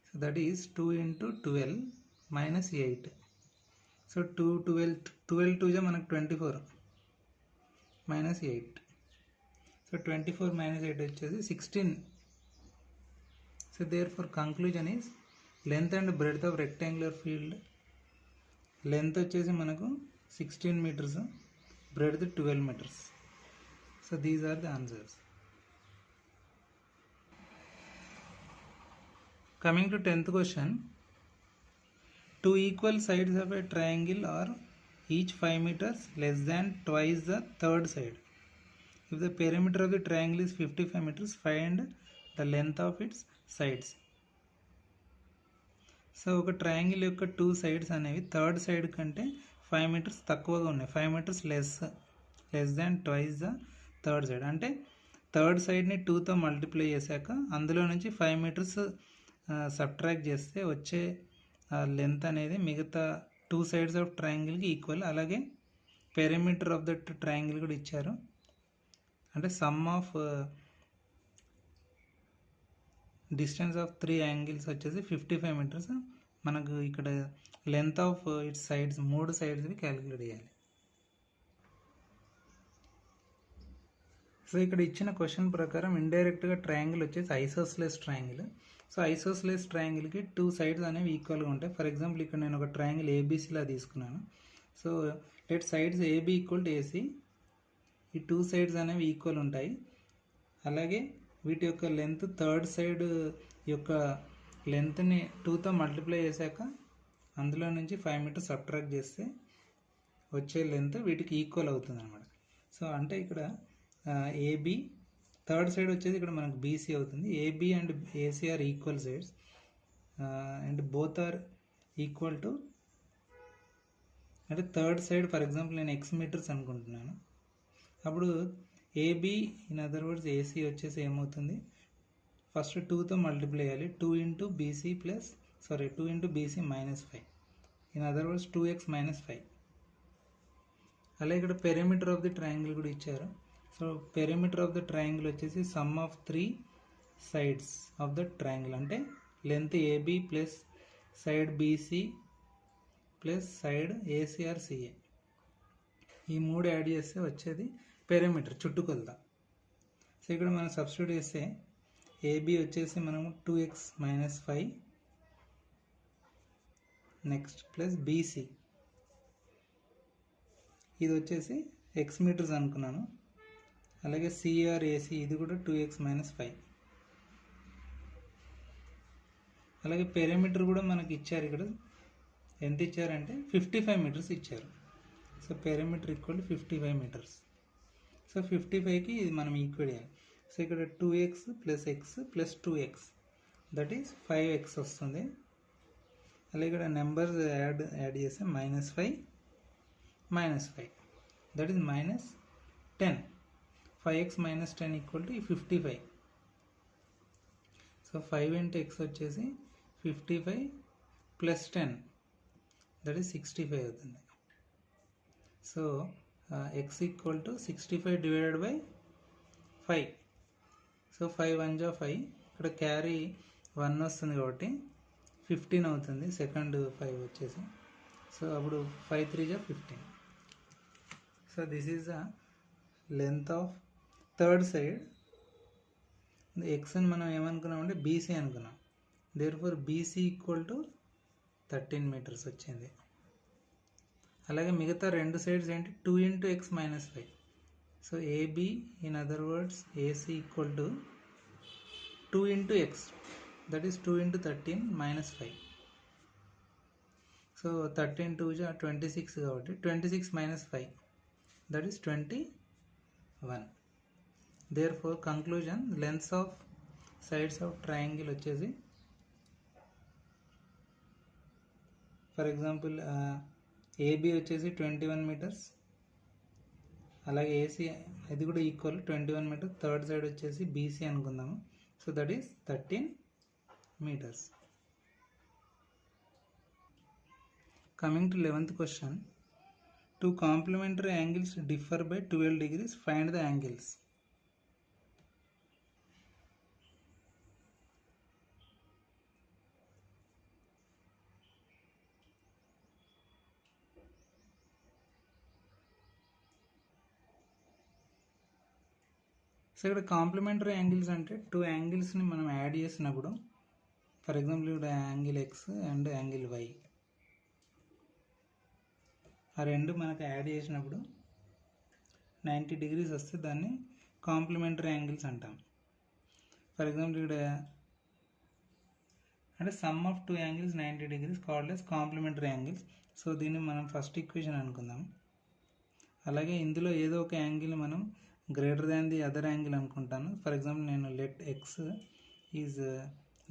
So that is 2 into 12 minus 8. So 12 2 జా మనకు 24 minus 8. సో 24 minus 8 వచ్చేసి 16. So therefore conclusion is length and breadth of rectangular field. Length వచ్చేసి మనకు 16 metres, breadth 12 metres. So these are the answers. Coming to 10th question. Two equal sides of a triangle are each 5 meters less than twice the third side. If the perimeter of the triangle is 55 meters, find the length of its sides. So ఒక triangle యొక్క 2 sides అనేవి third side కంటే 5 metres తక్కువగా ఉన్నాయి. 5 metres less than twice the third side. అంటే third సైడ్ని 2తో multiply చేశాక అందులో నుంచి 5 మీటర్స్ సబ్ట్రాక్ట్ చేస్తే వచ్చే లెంత్ అనేది మిగతా 2 సైడ్స్ ఆఫ్ ట్రయాంగిల్కి ఈక్వల్. అలాగే పెరిమీటర్ ఆఫ్ దట్ ట్రయాంగిల్ కూడా ఇచ్చారు. అంటే sum of distance of 3 angles వచ్చేసి 55 మీటర్స్. మనకు ఇక్కడ లెంత్ ఆఫ్ ఇట్స్ సైడ్స్ 3 సైడ్స్వి క్యాలిక్యులేట్ చేయాలి. సో ఇక్కడ ఇచ్చిన క్వశ్చన్ ప్రకారం ఇండైరెక్ట్గా ట్రయాంగిల్ వచ్చేసి ఐసోస్లెస్ ట్రయాంగిల్. సో ఐసోస్లెస్ ట్రయాంగిల్కి 2 సైడ్స్ అనేవి ఈక్వల్గా ఉంటాయి. ఫర్ ఎగ్జాంపుల్ ఇక్కడ నేను ఒక ట్రయాంగిల్ ఏబీసీలా తీసుకున్నాను. So let sides AB equal to AC. ఈ 2 సైడ్స్ అనేవి ఈక్వల్ ఉంటాయి. అలాగే వీటి యొక్క లెంత్ థర్డ్ సైడ్ యొక్క లెంత్ని 2తో మల్టిప్లై చేశాక అందులో నుంచి 5 మీటర్స్ సబ్ట్రాక్ట్ చేస్తే వచ్చే లెంత్ వీటికి ఈక్వల్ అవుతుంది అనమాట. సో అంటే ఇక్కడ ఏబి థర్డ్ సైడ్ వచ్చేసి ఇక్కడ మనకు బీసీ అవుతుంది. AB and AC are equal sides and both are equal to, అంటే థర్డ్ సైడ్ ఫర్ ఎగ్జాంపుల్ నేను ఎక్స్ మీటర్స్ అనుకుంటున్నాను. అప్పుడు AB in other words AC వచ్చేసి ఏమవుతుంది, ఫస్ట్ 2తో మల్టిప్లై చేయాలి. 2 into BC plus 2 into BC minus 5. In other words 2x minus 5. అలాగే ఇక్కడ పెరిమీటర్ ఆఫ్ ది ట్రయాంగిల్ కూడా ఇచ్చారు. So perimeter of the triangle వచ్చేసి sum of 3 sides of the triangle. అంటే length AB plus side BC plus side AC or CA, ఈ 3 add చేస్తే వచ్చేది perimeter, చుట్టుకొలత. సో ఇక్కడ మనం సబ్స్టిట్యూట్ చేస్తే ఏబి వచ్చేసి మనము 2x minus 5 next plus BC, ఇది వచ్చేసి ఎక్స్ మీటర్స్ అనుకున్నాను. అలాగే సిఆర్ ఏసీ ఇది కూడా 2x minus 5. అలాగే పెరిమీటర్ కూడా మనకి ఇచ్చారు. ఇక్కడ ఎంత ఇచ్చారంటే 55 మీటర్స్ ఇచ్చారు. So perimeter equal 55 metres. So 55కి ఇది మనం ఈక్వేట్ చేయాలి. సో ఇక్కడ 2x plus x plus 2x that is 5x వస్తుంది. అలాగే ఇక్కడ నెంబర్స్ యాడ్ చేస్తే -5 -5 that is -10. 5x minus 10 equal to 55. So 5 into x వచ్చేసి 55 ప్లస్ 10 దట్ ఈస్ 65 అవుతుంది. So x equal to 65 divided by 5. So 5 1 జా 5, ఇక్కడ క్యారీ 1 వస్తుంది కాబట్టి 15 అవుతుంది. సెకండ్ 5 వచ్చేసి, సో అప్పుడు 5 3 జా 15. So this is the length of third side. X అని మనం ఏమనుకున్నామంటే బీసీ అనుకున్నాం. Therefore BC equal to 13 metres వచ్చింది. అలాగే మిగతా 2 సైడ్స్ ఏంటి, 2 into x minus 5. So AB in other words AC equal to 2 into x that is 2 into 13 minus 5. So 13 2 జా 26 కాబట్టి 26 minus 5 that is 21. Therefore conclusion, lengths of sides of triangle వచ్చేసి for example AB వచ్చేసి 21 metres, అలాగే AC అది కూడా equal 21 metres. Third side వచ్చేసి BC అనుకుందాము. So that is 13 meters. Coming to 11th question, two complementary angles differ by 12 degrees, find the angles. So ఇక్కడ complementary angles అంటే two యాంగిల్స్ని మనం యాడ్ చేసినప్పుడు, ఫర్ ఎగ్జాంపుల్ ఇక్కడ angle x and angle y, ఆ రెండు మనకు యాడ్ చేసినప్పుడు 90 degrees వస్తే దాన్ని కాంప్లిమెంటరీ యాంగిల్స్ అంటాం. ఫర్ ఎగ్జాంపుల్ ఇక్కడ అంటే sum of two angles 90 degrees called as complementary angles. So దీన్ని మనం ఫస్ట్ ఈక్వేషన్ అనుకుందాం. అలాగే ఇందులో ఏదో ఒక యాంగిల్ మనం greater than the other angle అనుకుంటాను. ఫర్ ఎగ్జాంపుల్ నేను let x is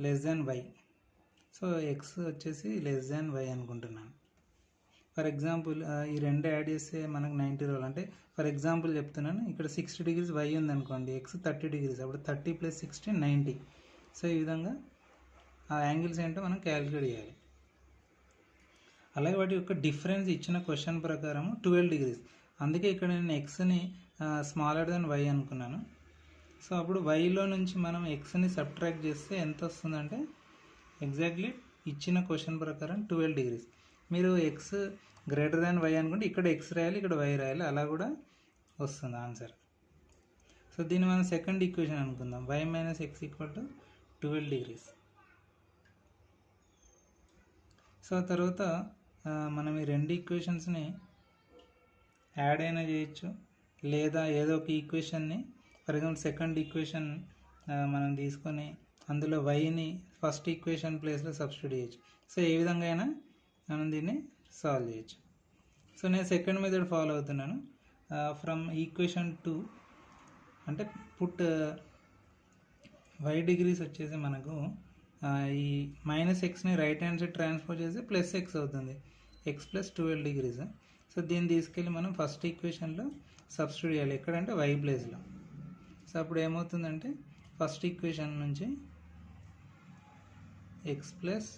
less than y. So x వచ్చేసి లెస్ దాన్ వై అనుకుంటున్నాను. ఫర్ ఎగ్జాంపుల్ ఈ రెండు యాడ్ చేస్తే మనకు 90 రోజులు, అంటే ఫర్ ఎగ్జాంపుల్ చెప్తున్నాను, ఇక్కడ 60 degrees వై ఉంది అనుకోండి, ఎక్స్ 30 degrees, అప్పుడు 30 + 60 90. సో ఈ విధంగా ఆ యాంగిల్స్ ఏంటో మనం క్యాలిక్యులేట్ చేయాలి. అలాగే వాటి యొక్క డిఫరెన్స్ ఇచ్చిన క్వశ్చన్ ప్రకారం 12 degrees. అందుకే ఇక్కడ నేను ఎక్స్ని స్మాలర్ దెన్ వై అనుకున్నాను. సో అప్పుడు వైలో నుంచి మనం ఎక్స్ని సబ్ట్రాక్ట్ చేస్తే ఎంత వస్తుందంటే ఎగ్జాక్ట్లీ ఇచ్చిన క్వశ్చన్ ప్రకారం 12 degrees. మీరు ఎక్స్ గ్రేటర్ దాన్ వై అనుకుంటే ఇక్కడ ఎక్స్ రాయాలి, ఇక్కడ వై రాయాలి, అలా కూడా వస్తుంది ఆన్సర్. సో దీన్ని మనం సెకండ్ ఈక్వేషన్ అనుకుందాం, y minus x equal to 12 degrees. So తర్వాత మనం ఈ రెండు ఈక్వేషన్స్ని యాడ్ అయినా చేయొచ్చు, లేదా ఏదో ఒక ఈక్వేషన్ని, ఫర్ ఎగ్జాంపుల్ సెకండ్ ఈక్వేషన్ మనం తీసుకొని అందులో వైని ఫస్ట్ ఈక్వేషన్ ప్లేస్లో సబ్స్టిట్యూట్ చేయొచ్చు. సో ఏ విధంగా అయినా మనం దీన్ని సాల్వ్ చేయొచ్చు. సో నేను సెకండ్ మెథడ్ ఫాలో అవుతున్నాను. ఫ్రమ్ ఈక్వేషన్ 2 అంటే పుట్ వై డిగ్రీస్ వచ్చేసి మనకు ఈ మైనస్ ఎక్స్ని రైట్ హ్యాండ్ సైడ్ ట్రాన్స్ఫర్ చేసి ప్లస్ ఎక్స్ అవుతుంది, ఎక్స్ ప్లస్ 12 degrees. సో దీన్ని తీసుకెళ్ళి మనం ఫస్ట్ ఈక్వేషన్లో సబ్స్టిట్యూట్ చేయాలి, ఎక్కడంటే వై ప్లేస్లో. సో అప్పుడు ఏమవుతుందంటే ఫస్ట్ ఈక్వేషన్ నుంచి ఎక్స్ ప్లస్,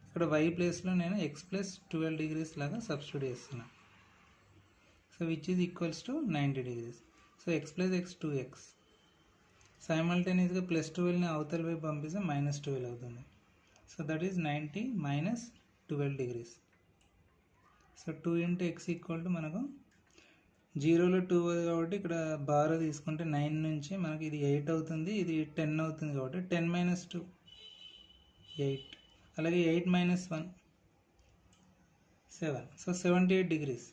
ఇక్కడ వై ప్లేస్లో నేను ఎక్స్ ప్లస్ 12 degrees లాగా సబ్స్టిట్యూట్ చేస్తున్నాను. So which is equals to 90 degrees. So X plus X 2x, సైమల్టేనియస్గా +12ని అవతల వైపు పంపిస్తే -12 అవుతుంది. So that is 90 minus 12 degrees. So 2 × x equal to మనకు 0లో 2 కాబట్టి ఇక్కడ బార్ తీసుకుంటే 9 నుంచి మనకి ఇది 8 అవుతుంది, ఇది 10 అవుతుంది, కాబట్టి 10 - 2 8, అలాగే 8 - 1 7. So 78 degrees.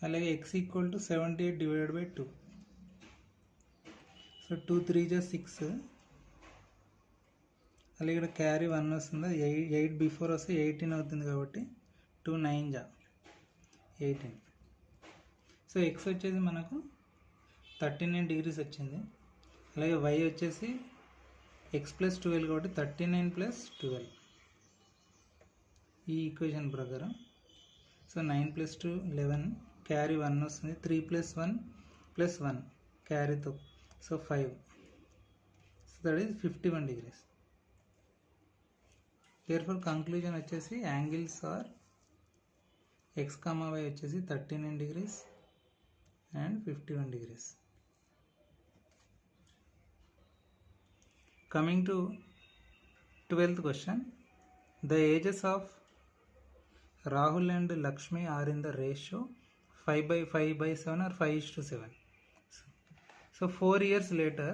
అలాగే x equal to 78 divided by 2. So 2 × 3 = 6. అలాగే ఇక్కడ క్యారీ 1 వస్తుంది, 8 బిఫోర్ వస్తే 18 అవుతుంది, కాబట్టి 2 × 9 = 18. సో ఎక్స్ వచ్చేసి మనకు 39 degrees వచ్చింది. అలాగే వై వచ్చేసి ఎక్స్ ప్లస్ 12 కాబట్టి 39 + 12 ఈ ఈక్వేషన్ ప్రకారం. సో 9 + 2 11, క్యారీ 1 వస్తుంది, 3 + 1 + 1 క్యారీతో, so 5. So that is 51 degrees. Therefore conclusion వచ్చేసి యాంగిల్స్ ఆర్ ఎక్స్, వై వచ్చేసి 39 degrees and 51 degrees. Coming to 12th question, the ages of Rahul and Lakshmi are in the ratio 5/5/7 or 5:7. So 4 years later,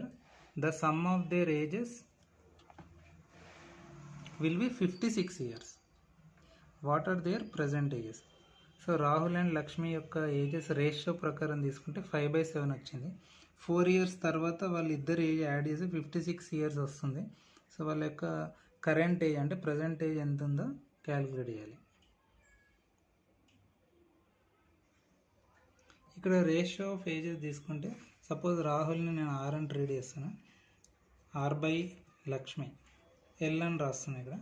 the sum of their ages will be 56 years. What are their present ages? So Rahul and Lakshmi యొక్క ages ratio ప్రకారం తీసుకుంటే 5/7 వచ్చింది. 4 years తర్వాత వాళ్ళిద్దరు age add చేసి 56 years వస్తుంది. So వాళ్ళ యొక్క కరెంట్ ఏజ్ అంటే ప్రజెంట్ ఏజ్ ఎంత ఉందో క్యాలిక్యులేట్ చేయాలి. ఇక్కడ రేషియో ఆఫ్ ఏజెస్ తీసుకుంటే సపోజ్ రాహుల్ని నేను ఆర్ అని ట్రీట్ చేస్తాను, ఆర్ బై లక్ష్మి ఎల్ అని రాస్తున్నాను. ఇక్కడ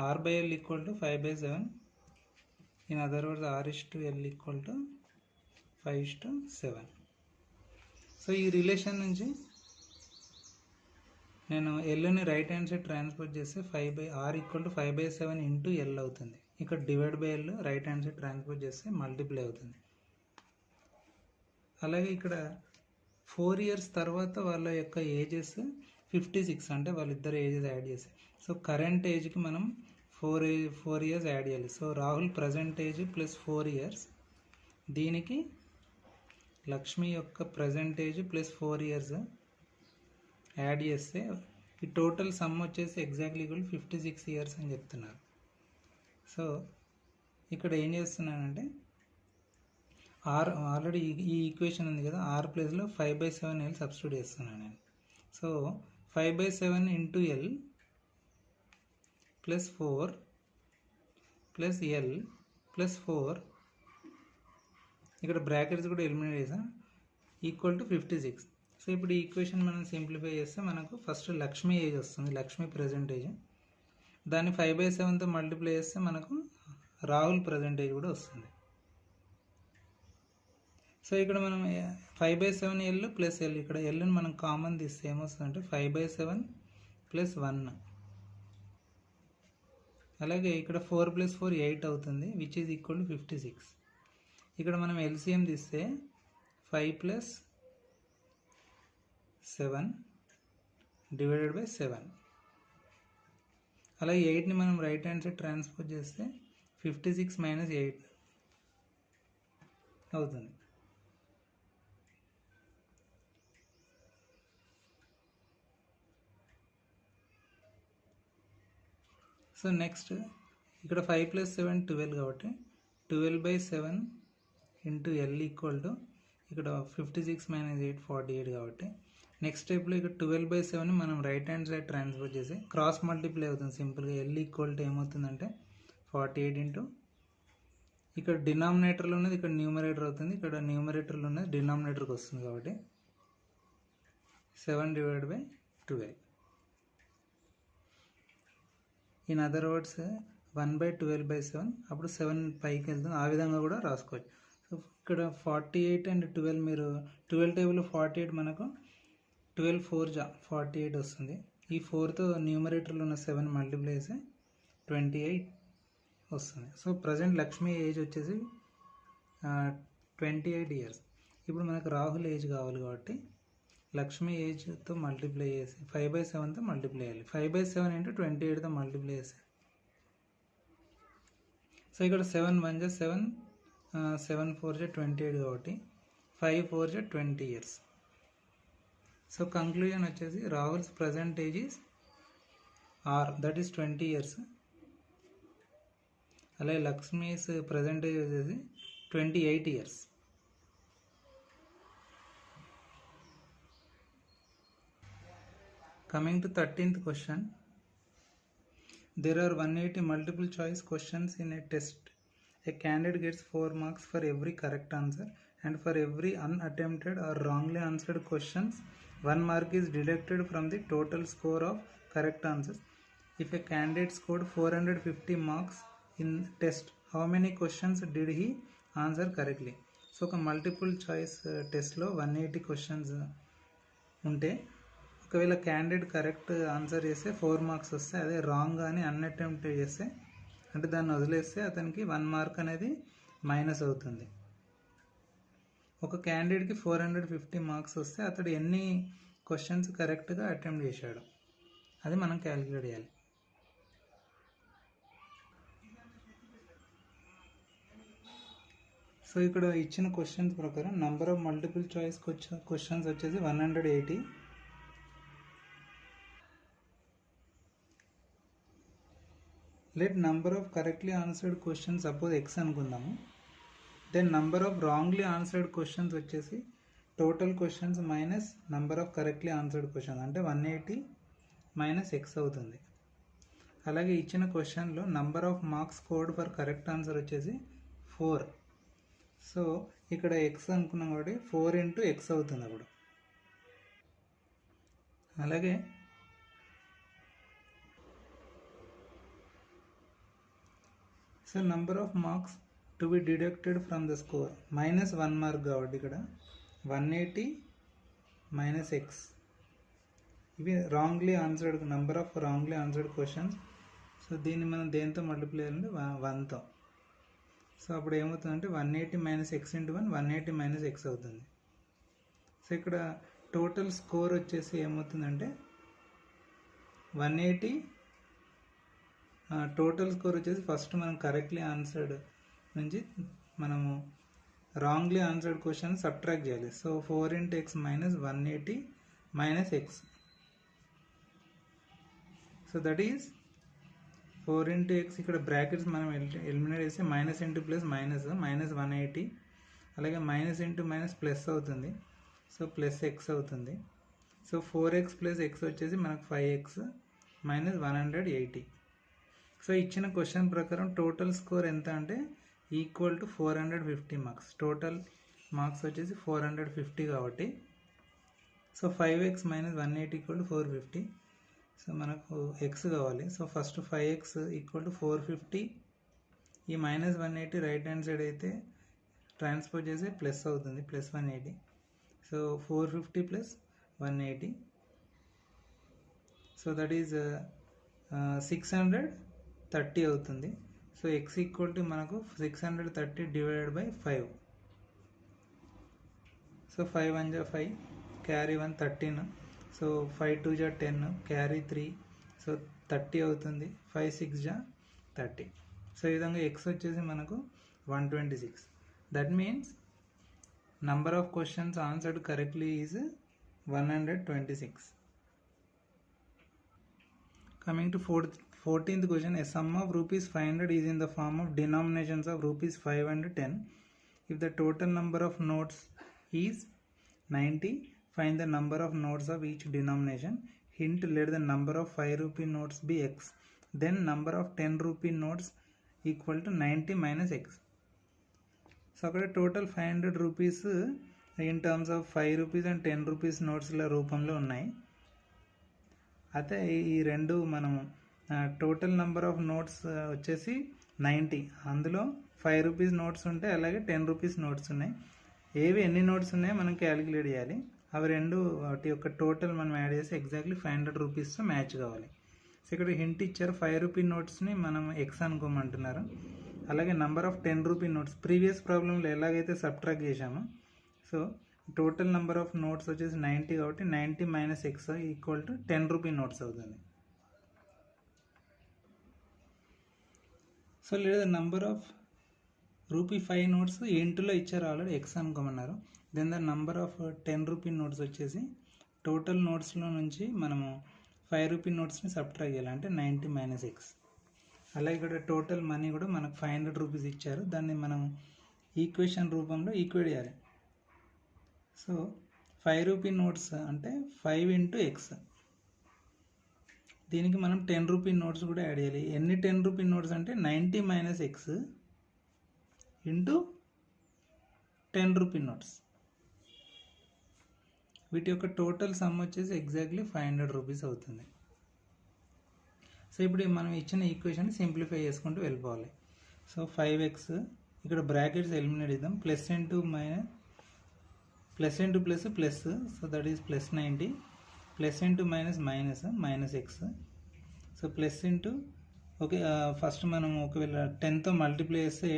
R by L equal to 5/7. In other words R/L equal to 5:7. So ఈ రిలేషన్ నుంచి నేను ఎల్ని రైట్ హ్యాండ్ సైడ్ ట్రాన్స్పోజ్ చేస్తే R equal to 5/7 into L అవుతుంది. ఇక్కడ divide by L right hand side transpose చేస్తే మల్టిప్లై అవుతుంది. అలాగే ఇక్కడ 4 years తర్వాత వాళ్ళ యొక్క ఏజెస్ 56, అంటే వాళ్ళిద్దరు ఏజెస్ యాడ్ చేస్తాయి. సో కరెంట్ ఏజ్కి మనం 4 years యాడ్ చేయాలి. So Rahul present age plus 4 years, దీనికి లక్ష్మి యొక్క present age plus 4 years add చేస్తే ఈ టోటల్ సమ్ వచ్చేసి ఎగ్జాక్ట్లీ ఈక్వల్ 56 years అని చెప్తున్నారు. సో ఇక్కడ ఏం చేస్తున్నానంటే ఆల్రెడీ ఈ ఈక్వేషన్ ఉంది కదా, R ప్లేస్లో 5/7 L సబ్స్టిట్యూట్ చేస్తున్నాను నేను. So 5/7 into L plus 4 plus L plus 4, ఇక్కడ బ్రాకెట్స్ కూడా ఎలిమినేట్ చేసాం, ఈక్వల్ టు 56. సో ఇప్పుడు ఈ ఈక్వేషన్ మనం సింప్లిఫై చేస్తే మనకు ఫస్ట్ లక్ష్మి ఏజ్ వస్తుంది, లక్ష్మి ప్రజెంట్ ఏజ్. దాన్ని 5/7తో మల్టిప్లై చేస్తే మనకు రాహుల్ ప్రజెంట్ ఏజ్ కూడా వస్తుంది. సో ఇక్కడ మనం 5/7 ఎల్ ప్లస్ ఎల్, ఇక్కడ ఎల్ని మనం కామన్ తీస్తే ఏమొస్తుందంటే 5/7 ప్లస్ 1. అలాగే ఇక్కడ 4 + 4 8 అవుతుంది, విచ్ ఈజ్ ఈక్వల్ టు 56. ఇక్కడ మనం ఎల్సిఎం తీస్తే 5 + 7 డివైడెడ్ బై 7. అలాగే 8ని మనం రైట్ హ్యాండ్ సైడ్ ట్రాన్స్పోజ్ చేస్తే 56 - 8 అవుతుంది. సో నెక్స్ట్ ఇక్కడ 5 + 7 12 కాబట్టి 12/7 ఇంటూ ఎల్ ఈక్వల్ టు ఇక్కడ 56 - 8 48 కాబట్టి నెక్స్ట్ స్టెప్లో ఇక్కడ 12/7 మనం రైట్ హ్యాండ్ సైడ్ ట్రాన్స్ఫర్ చేసి క్రాస్ మల్టిప్లై అవుతుంది సింపుల్గా. ఎల్ ఈక్వల్ టు ఏమవుతుందంటే 48 ఇంటూ ఇక్కడ డినామినేటర్లో ఉన్నది ఇక్కడ న్యూమరేటర్ అవుతుంది, ఇక్కడ న్యూమరేటర్లో ఉన్నది డినామినేటర్కి వస్తుంది కాబట్టి 7/12. ఇన్ అదర్ వర్డ్స్ 1/12/7, అప్పుడు 7 పైకి వెళ్తుంది, ఆ విధంగా కూడా రాసుకోవచ్చు. సో ఇక్కడ 48 అండ్ 12, మీరు 12 టేబుల్లో 48 మనకు 12 4 48 వస్తుంది. ఈ 4తో న్యూమరేటర్లో ఉన్న 7 మల్టిప్లై చేస్తే 28 వస్తుంది. సో ప్రజెంట్ లక్ష్మి ఏజ్ వచ్చేసి 28 years. ఇప్పుడు మనకు రాహుల్ ఏజ్ కావాలి కాబట్టి లక్ష్మి ఏజ్తో మల్టిప్లై చేసి 5/7తో మల్టిప్లై చేయాలి. 5/7 ఇంటూ 28తో మల్టిప్లై చేసి, సో ఇక్కడ 7 1 = 7, 7 4 = 28 కాబట్టి 5 4 = 20 years. సో కంక్లూజన్ వచ్చేసి Rahul's present age is R, that is 20 years. అలాగే లక్ష్మీస్ ప్రజెంట్ ఏజ్ వచ్చేసి 28 years. Coming to 13th question, there are 180 multiple choice questions in a test. A candidate gets 4 marks for every correct answer, and for every unattempted or wrongly answered questions 1 mark is deducted from the total score of correct answers. If a candidate scored 450 marks in test, how many questions did he answer correctly? So ఒక multiple choice టెస్ట్లో 180 questions ఉంటే ఒకవేళ candidate correct answer చేస్తే 4 marks వస్తాయి. అదే wrong కానీ అన్అటెంప్ట్ చేస్తే, అంటే దాన్ని వదిలేస్తే అతనికి 1 మార్క్ అనేది మైనస్ అవుతుంది. ఒక క్యాండిడేట్కి 450 మార్క్స్ వస్తే అతడు ఎన్ని క్వశ్చన్స్ కరెక్ట్గా అటెంప్ట్ చేశాడు అది మనం క్యాలిక్యులేట్ చేయాలి. సో ఇక్కడ ఇచ్చిన క్వశ్చన్స్ ప్రకారం number of multiple choice questions వచ్చేసి 180. Let number of correctly answered questions suppose x అనుకుందాము. Then number of wrongly answered questions వచ్చేసి total questions minus number of correctly answered questions, అంటే 180 - x అవుతుంది. అలాగే ఇచ్చిన క్వశ్చన్లో number of marks scored for correct answer వచ్చేసి 4. So ఇక్కడ x అనుకున్నాం కాబట్టి 4 × x అవుతుంది. అప్పుడు అలాగే so number of marks to be deducted from the score -1 mark కాబట్టి ఇక్కడ 180 - x. ఇవి wrongly answered number of wrongly answered questions. So దీన్ని మనం దేంతో మల్టిప్లై చేయాలంటే 1తో. సో అప్పుడు ఏమవుతుందంటే 180 - x × 1 180 - x అవుతుంది. సో ఇక్కడ టోటల్ స్కోర్ వచ్చేసి ఏమవుతుందంటే 180. టోటల్ స్కోర్ వచ్చేసి ఫస్ట్ మనం కరెక్ట్లీ ఆన్సర్డ్ నుంచి మనము రాంగ్లీ ఆన్సర్డ్ క్వశ్చన్ సబ్ట్రాక్ట్ చేయాలి. So 4 × x - 180 - x. So that is 4 × x. ఇక్కడ బ్రాకెట్స్ మనం ఎలిమినేట్ చేస్తే మైనస్ ఇంటూ ప్లస్ మైనస్ -180, అలాగే మైనస్ ఇంటూ మైనస్ ప్లస్ అవుతుంది. సో ప్లస్ x అవుతుంది. సో 4x + x వచ్చేసి మనకు 5x - 180. సో ఇచ్చిన క్వశ్చన్ ప్రకారం టోటల్ స్కోర్ ఎంత అంటే equal to 450 marks. Total marks వచ్చేసి 450 కాబట్టి సో 5x - 180 = 450. సో మనకు x కావాలి. So first 5x = 450. ఈ -180 రైట్ హ్యాండ్ సైడ్ అయితే ట్రాన్స్ఫర్ చేసి ప్లస్ అవుతుంది, +180. సో 450 + 180. సో దట్ ఈజ్ 630 అవుతుంది. సో x = మనకు 630 / 5. So 5 × 1 = 5, carry 1 13. So 5 × 2 = 10, carry 3. So 30 అవుతుంది. 5 × 6 = 30. సో ఈ విధంగా x వచ్చేసి మనకు 126. That means number of questions answered correctly is 126. Coming to 14th question, a sum of ₹500 is in the form of denominations of ₹5 and 10. If the total number of notes is 90, find the number of notes of each denomination. Hint, let the number of 5 rupee notes be x, then number of 10 rupee notes equal to 90 - x. So అక్కడ total 500 rupees in terms of 5 rupees and 10 rupees నోట్స్ల రూపంలో ఉన్నాయి. అయితే ఈ రెండు మనం total number of notes వచ్చేసి 90. అందులో 5 రూపీస్ నోట్స్ ఉంటాయి, అలాగే 10 రూపీస్ నోట్స్ ఉన్నాయి. ఎన్ని నోట్స్ ఉన్నాయో మనం క్యాలిక్యులేట్ చేయాలి. అవి రెండు వాటి యొక్క టోటల్ మనం యాడ్ చేసి ఎగ్జాక్ట్లీ 500 రూపీస్తో మ్యాచ్ కావాలి. సో ఇక్కడ హింట్ ఇచ్చారు, 5 రూపీ నోట్స్ని మనం ఎక్స్ అనుకోమంటున్నారు. అలాగే number of 10 rupee notes previous ప్రాబ్లంలో ఎలాగైతే సబ్ట్రాక్ట్ చేశామో, so total number of notes వచ్చేసి 90 కాబట్టి 90 - x = 10 రూపీ నోట్స్ అవుతుంది. సో లేదా నెంబర్ ఆఫ్ ₹5 నోట్స్ ఇంటులో ఇచ్చారు, ఆల్రెడీ x అనుకోమన్నారు. Then the number of 10 rupee notes వచ్చేసి టోటల్ నోట్స్లో నుంచి మనము 5 రూపీ నోట్స్ని సబ్ట్రాక్ట్ చేయాలి, అంటే 90 - x. అలాగే ఇక్కడ టోటల్ మనీ కూడా మనకు 500 రూపీస్ ఇచ్చారు, దాన్ని మనం ఈక్వేషన్ రూపంలో ఈక్వేట్ చేయాలి. సో 5 రూపీ నోట్స్ అంటే 5 × x. దీనికి మనం 10 రూపీ నోట్స్ కూడా యాడ్ చేయాలి. ఎన్ని 10 రూపీ నోట్స్ అంటే 90 - x ఇంటూ 10 రూపీ నోట్స్. వీటి యొక్క టోటల్ సమ్ వచ్చేసి ఎగ్జాక్ట్లీ 500 రూపీస్ అవుతుంది. సో ఇప్పుడు మనం ఇచ్చిన ఈక్వేషన్ సింప్లిఫై చేసుకుంటూ వెళ్ళిపోవాలి. సో 5x ఇక్కడ బ్రాకెట్స్ ఎలిమినేట్ చేద్దాం. Plus into plus plus, so that is +90. Plus into minus x. So plus into okay, first మనం ఒకవేళ 10తో మల్టిప్లై చేస్తే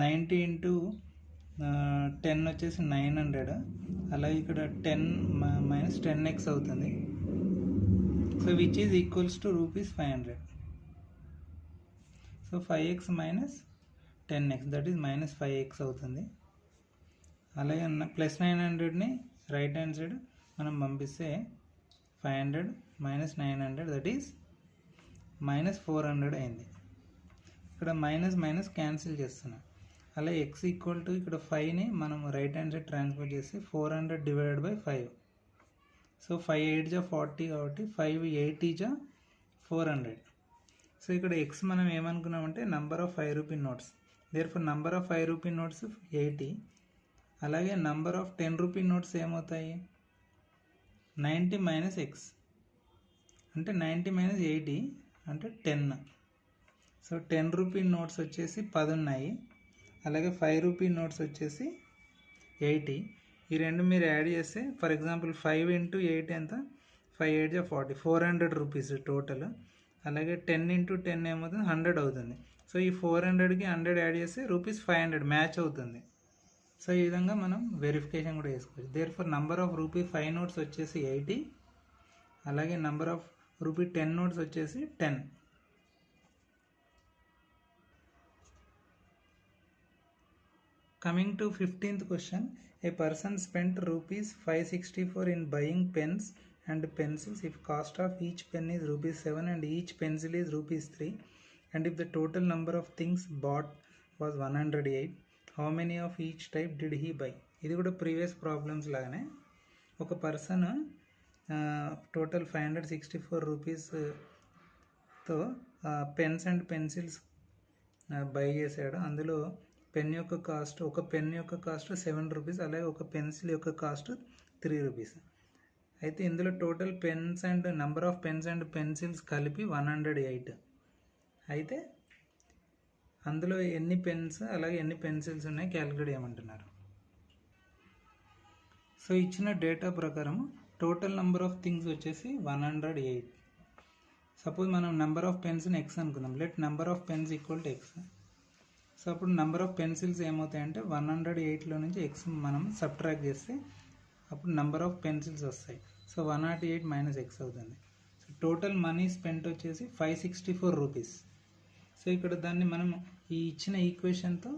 90 × 10 వచ్చేసి 900. అలాగే ఇక్కడ 10 - 10x అవుతుంది. So which is equals to ₹500. So 5x - 10x that is -5x అవుతుంది. అలాగే +900ని రైట్ హ్యాండ్ సైడ్ మనం పంపిస్తే 500 - 900 దట్ ఈజ్ -400 అయింది. ఇక్కడ మైనస్ క్యాన్సిల్ చేస్తున్నాం. అలాగే x = ఇక్కడ 5ని మనం రైట్ హ్యాండ్ సైడ్ ట్రాన్స్ఫర్ చేసి 400 / 5. సో 5 × 8 = 40 కాబట్టి 5 × 8 = 400. సో ఇక్కడ x మనం ఏమనుకున్నామంటే number of 5 rupee notes. Therefore number of 5 rupee notes 80. అలాగే నంబర్ ఆఫ్ 10 రూపీ నోట్స్ ఏమవుతాయి 90 - x. అంటే 90 మైనస్ 80 అంటే 10. సో 10 రూపీ నోట్స్ వచ్చేసి 10 ఉన్నాయి, అలాగే 5 రూపీ నోట్స్ వచ్చేసి 80. ఈ రెండు మీరు యాడ్ చేస్తే ఫర్ ఎగ్జాంపుల్ 5 ఇంటూ 8 ఎంత, 5 8 40, 400 రూపీస్ టోటల్. అలాగే 10 ఇంటూ 10 ఏమవుతుంది, 100 అవుతుంది. సో ఈ 400కి 100 యాడ్ చేస్తే రూపీస్ 500 మ్యాచ్ అవుతుంది. సో ఈ విధంగా మనం వెరిఫికేషన్ కూడా చేసుకోవచ్చు. Therefore number of rupee 5 notes వచ్చేసి 80, అలాగే నంబర్ ఆఫ్ రూపీ 10 నోట్స్ వచ్చేసి 10. Coming to 15th question, a person spent rupees 564 in buying pens and pencils if cost of each pen is rupees 7 and each pencil is rupees 3, and if the total number of things bought was 108, how many of each type did he buy? ఇది కూడా previous problems లాగానే ఒక person total 564 రూపీస్తో pens and pencils buy చేశాడు. అందులో pen యొక్క cost, ఒక pen యొక్క కాస్ట్ 7 రూపీస్, అలాగే ఒక పెన్సిల్ యొక్క కాస్ట్ 3 రూపీస్. అయితే ఇందులో total pens and number of pens and pencils కలిపి 108. అయితే అందులో ఎన్ని పెన్స్ అలాగే ఎన్ని పెన్సిల్స్ ఉన్నాయి క్యాలిక్యులేట్ చేయమంటున్నారు. సో ఇచ్చిన డేటా ప్రకారం టోటల్ నెంబర్ ఆఫ్ థింగ్స్ వచ్చేసి 108. సపోజ్ మనం నెంబర్ ఆఫ్ పెన్స్ని ఎక్స్ అనుకుందాం. Let number of pens equal to X. So అప్పుడు నెంబర్ ఆఫ్ పెన్సిల్స్ ఏమవుతాయంటే 108లో నుంచి ఎక్స్ మనం సబ్ట్రాక్ట్ చేస్తే అప్పుడు నెంబర్ ఆఫ్ పెన్సిల్స్ వస్తాయి. సో 108 మైనస్ ఎక్స్ అవుతుంది. సో టోటల్ మనీ స్పెంట్ వచ్చేసి 564 రూపీస్. సో ఇక్కడ దాన్ని మనం ఈ ఇచ్చిన ఈక్వేషన్తో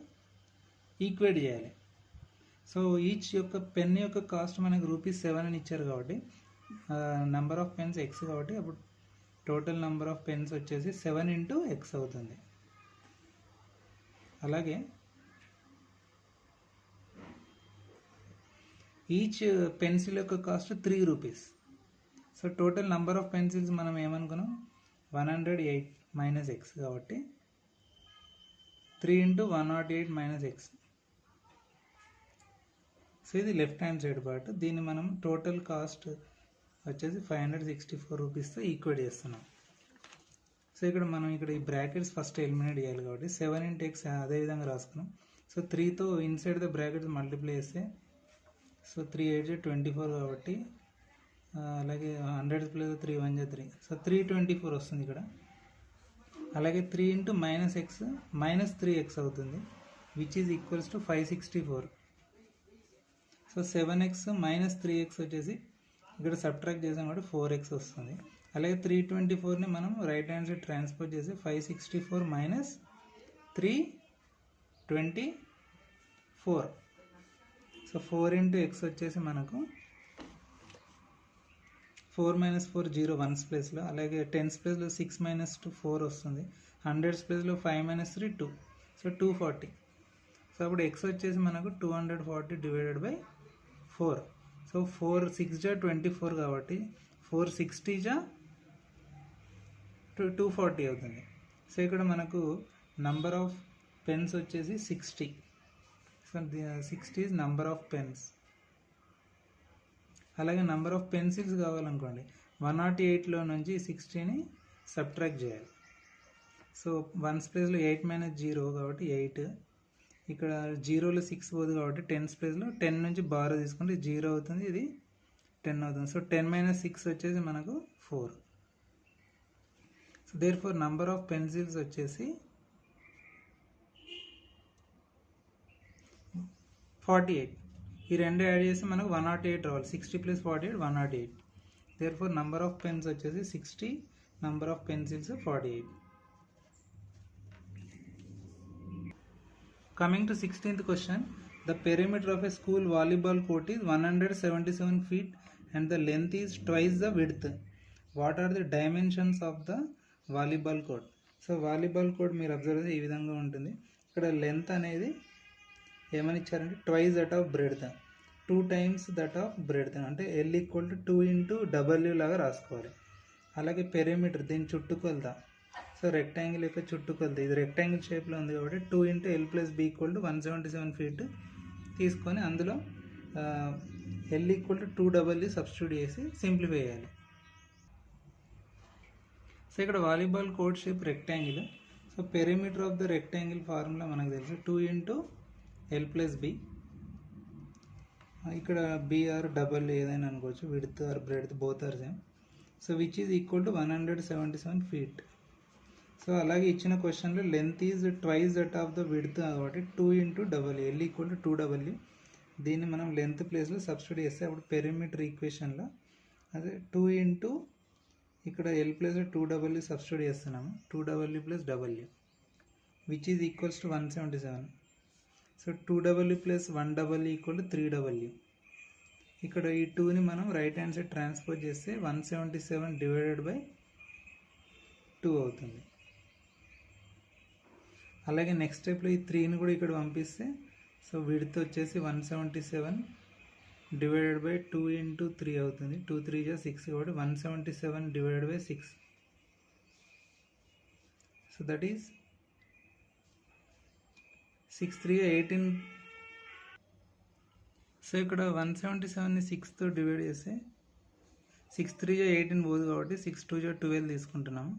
ఈక్వేట్ చేయాలి. సో ఈచ్ యొక్క పెన్ యొక్క కాస్ట్ మనకు రూపీస్ 7 అని ఇచ్చారు కాబట్టి నెంబర్ ఆఫ్ పెన్స్ ఎక్స్ కాబట్టి అప్పుడు టోటల్ నెంబర్ ఆఫ్ పెన్స్ వచ్చేసి 7 ఇంటూ ఎక్స్ అవుతుంది. అలాగే ఈచ్ పెన్సిల్ యొక్క cost 3 rupees. So total number of pencils మనం ఏమనుకున్నాం 108 మైనస్ ఎక్స్ కాబట్టి 3 ఇంటూ 108 మైనస్ ఎక్స్. సో ఇది లెఫ్ట్ హ్యాండ్ సైడ్ పార్ట్. దీన్ని మనం టోటల్ కాస్ట్ వచ్చేసి 564 రూపీస్తో ఈక్వేట్ చేస్తున్నాం. సో ఇక్కడ మనం ఈ బ్రాకెట్స్ ఫస్ట్ ఎలిమినేట్ చేయాలి కాబట్టి 7 ఇంటూ ఎక్స్ అదేవిధంగా రాసుకున్నాం. సో 3తో ఇన్సైడ్ ద బ్రాకెట్స్ మల్టిప్లై చేస్తే సో 3 8 24 కాబట్టి అలాగే 100 ప్లస్ 3 1 3, సో 324 వస్తుంది ఇక్కడ. అలాగే 3 into minus X minus 3x అవుతుంది, which is equals to 564. So 7x minus 3x వచ్చేసి ఇక్కడ సబ్ట్రాక్ట్ చేసాం కాబట్టి 4x వస్తుంది. అలాగే 324ని మనం రైట్ హ్యాండ్ సైడ్ ట్రాన్స్ఫర్ చేసి 564 మైనస్ 324. సో 4 ఇంటూ ఎక్స్ వచ్చేసి మనకు 4 మైనస్ 4 0 1s ప్లేస్లో, అలాగే 10s ప్లేస్లో 6 మైనస్ 2 4 వస్తుంది, 100s ప్లేస్లో 5 మైనస్ 3 2, సో 240. సో అప్పుడు ఎక్స్ వచ్చేసి మనకు 240 డివైడెడ్ బై 4. సో 4 6 జా 24 కాబట్టి 460 జా 240 అవుతుంది. సో ఇక్కడ మనకు నంబర్ ఆఫ్ పెన్స్ వచ్చేసి 60. So 60 is number of pens. అలాగే నంబర్ ఆఫ్ పెన్సిల్స్ కావాలనుకోండి 108లో నుంచి 60ని సబ్ట్రాక్ట్ చేయాలి. సో 1s ప్లేస్లో 8 మైనస్ 0 కాబట్టి 8, ఇక్కడ 0లో 6 పోదు కాబట్టి 10s ప్లేస్లో 10 నుంచి బారో తీసుకుంటే 0 అవుతుంది, ఇది 10 అవుతుంది. సో 10 మైనస్ 6 వచ్చేసి మనకు 4. So therefore number of pencils వచ్చేసి 48. ఈ రెండు యాడ్ చేసి మనకు 108 రావాలి. 60 plus 48 108. Therefore number of pens వచ్చేసి 60, number of pencils 48. Coming to 16th question, the perimeter of a school volleyball court is 177 feet and the length is twice the width. What are the dimensions of the volleyball court? So volleyball court మీరు observe చేస్తే ఈ విధంగా ఉంటుంది. ఇక్కడ length అనేది ఏమని ఇచ్చారంటే twice that of breadth, 2 times that of breadth, అంటే L equal to 2 into W లాగా రాసుకోవాలి. అలాగే పెరిమీటర్ దీని చుట్టుకొలత, సో రెక్టాంగిల్ యొక్క చుట్టుకొలత, ఇది రెక్టాంగిల్ షేప్లో ఉంది కాబట్టి 2 into L plus B equal to 177 feet తీసుకొని అందులో L equal to 2W substitute చేసి సింప్లిఫై చేయాలి. సో ఇక్కడ volleyball court shape rectangle. So perimeter of the rectangle formula మనకు తెలుసు 2 × L+B. ఇక్కడ BR డబల్ ఏదైనా అనుకోవచ్చు, width or breadth both are same. So which is equal to 177 feet. So అలాగే ఇచ్చిన క్వశ్చన్లో length is twice that of the width కాబట్టి 2 × W L = 2W. దీన్ని మనం లెంత్ ప్లేస్లో సబ్స్టిట్యూట్ చేస్తే అప్పుడు పెరిమీటర్ ఈక్వేషన్లో అదే 2 × ఇక్కడ L ప్లేస్లో 2W సబ్స్టిట్యూట్ చేస్తున్నాము, 2W + W which is equals to 177. So 2W + 1W = 3W. ఇక్కడ ఈ 2ని మనం రైట్ హ్యాండ్ సైడ్ ట్రాన్స్పోజ్ చేస్తే 177 / 2 అవుతుంది. అలాగే నెక్స్ట్ స్టెప్లో ఈ 3ని కూడా ఇక్కడ పంపిస్తే సో విడ్త్ వచ్చేసి 177 / 2 × 3 అవుతుంది. 2 × 3 = 6 కాబట్టి 177 / 6. So that is 6 × 3 = 18. సో ఇక్కడ 177ని 6తో డివైడ్ చేస్తే 6 × 3 = 18 పోదు కాబట్టి 6 × 2 = 12 తీసుకుంటున్నాము.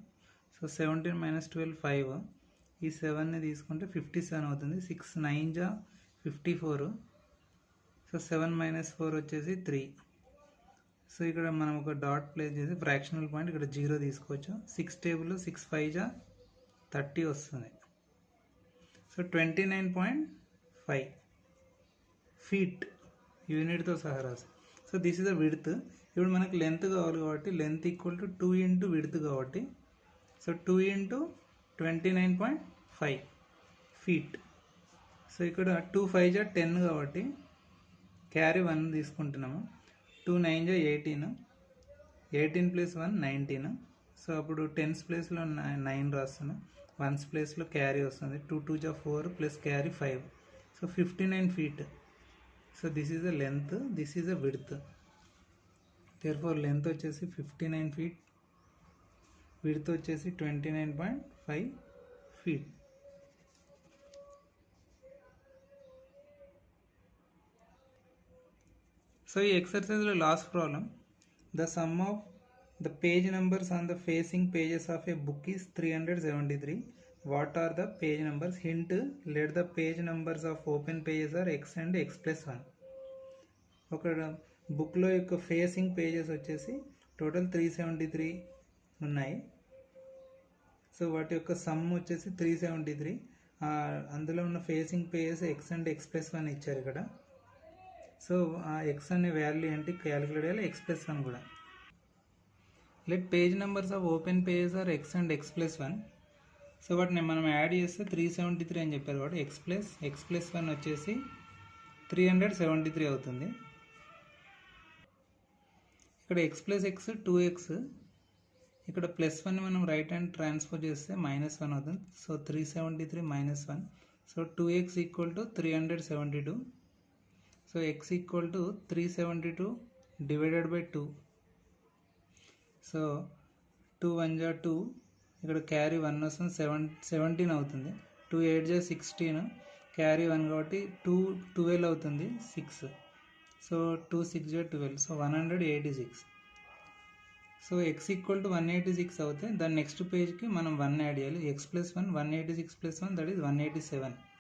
సో 17 - 12 5. ఈ 7ని తీసుకుంటే 57 అవుతుంది. 6 × 9 = 54. సో 7 - 4 వచ్చేసి 3. సో ఇక్కడ మనం ఒక డాట్ ప్లేస్ చేసి ఫ్రాక్షనల్ పాయింట్ ఇక్కడ 0 తీసుకోవచ్చు. 6 టేబుల్లో 6 × 5 = 30 వస్తుంది. సో 29.5 ఫీట్ యూనిట్తో సహా రాసి. So this is the width. ఇప్పుడు మనకు లెంత్ కావాలి కాబట్టి లెంత్ ఈక్వల్ టు 2 × విడ్త్ కాబట్టి సో 2 × 29.5 ఫీట్. సో ఇక్కడ 2 × 5 = 10 కాబట్టి క్యారీ 1 తీసుకుంటున్నాము. 2 × 9 = 18. 18 + 1 = 19. సో అప్పుడు 10s ప్లేస్లో 9 రాస్తున్నాం. 1s ప్లేస్లో క్యారీ వస్తుంది. 2 × 2 = 4 + carry 5. So 59 feet. So this is the length, this is the width. Therefore length వచ్చేసి 59 ఫీట్, విడ్త్ వచ్చేసి 29.5 ఫీట్. సో ఈ ఎక్సర్సైజ్లో last problem, the sum of the page numbers on the facing pages of a book is 373. What are the page numbers? Hint, let the page numbers of open pages are X and X+1. ఒక బుక్లో యొక్క facing pages వచ్చేసి total 373 ఉన్నాయి. So వాటి యొక్క sum వచ్చేసి 373. అందులో ఉన్న facing pages X and X+1 ఇచ్చారు ఇక్కడ. సో ఆ X అనే వాల్యూ ఏంటి క్యాలిక్యులేట్ చేయాలి, X+1 కూడా. Let page numbers of open pages are X and X+1. So వాటిని మనం యాడ్ చేస్తే 373 అని చెప్పారు కాబట్టి X+1 వచ్చేసి 373 అవుతుంది. ఇక్కడ X+X 2X, ఇక్కడ +1 మనం రైట్ హ్యాండ్ ట్రాన్స్ఫర్ చేస్తే -1 అవుతుంది. So 373 - 1. So 2X = 372. So X = 372 / 2. So 2 × 1 = 2. ఇక్కడ క్యారీ 1 వస్తుంది, 17 అవుతుంది. 2 × 8 = 16. క్యారీ 1 కాబట్టి 2 12 అవుతుంది, 6. సో 2 × 6 = 12. సో 186. సో X = 186 అవుతే దాని నెక్స్ట్ పేజ్కి మనం 1 యాడ్ చేయాలి. X+1 186 + 1 that is 187.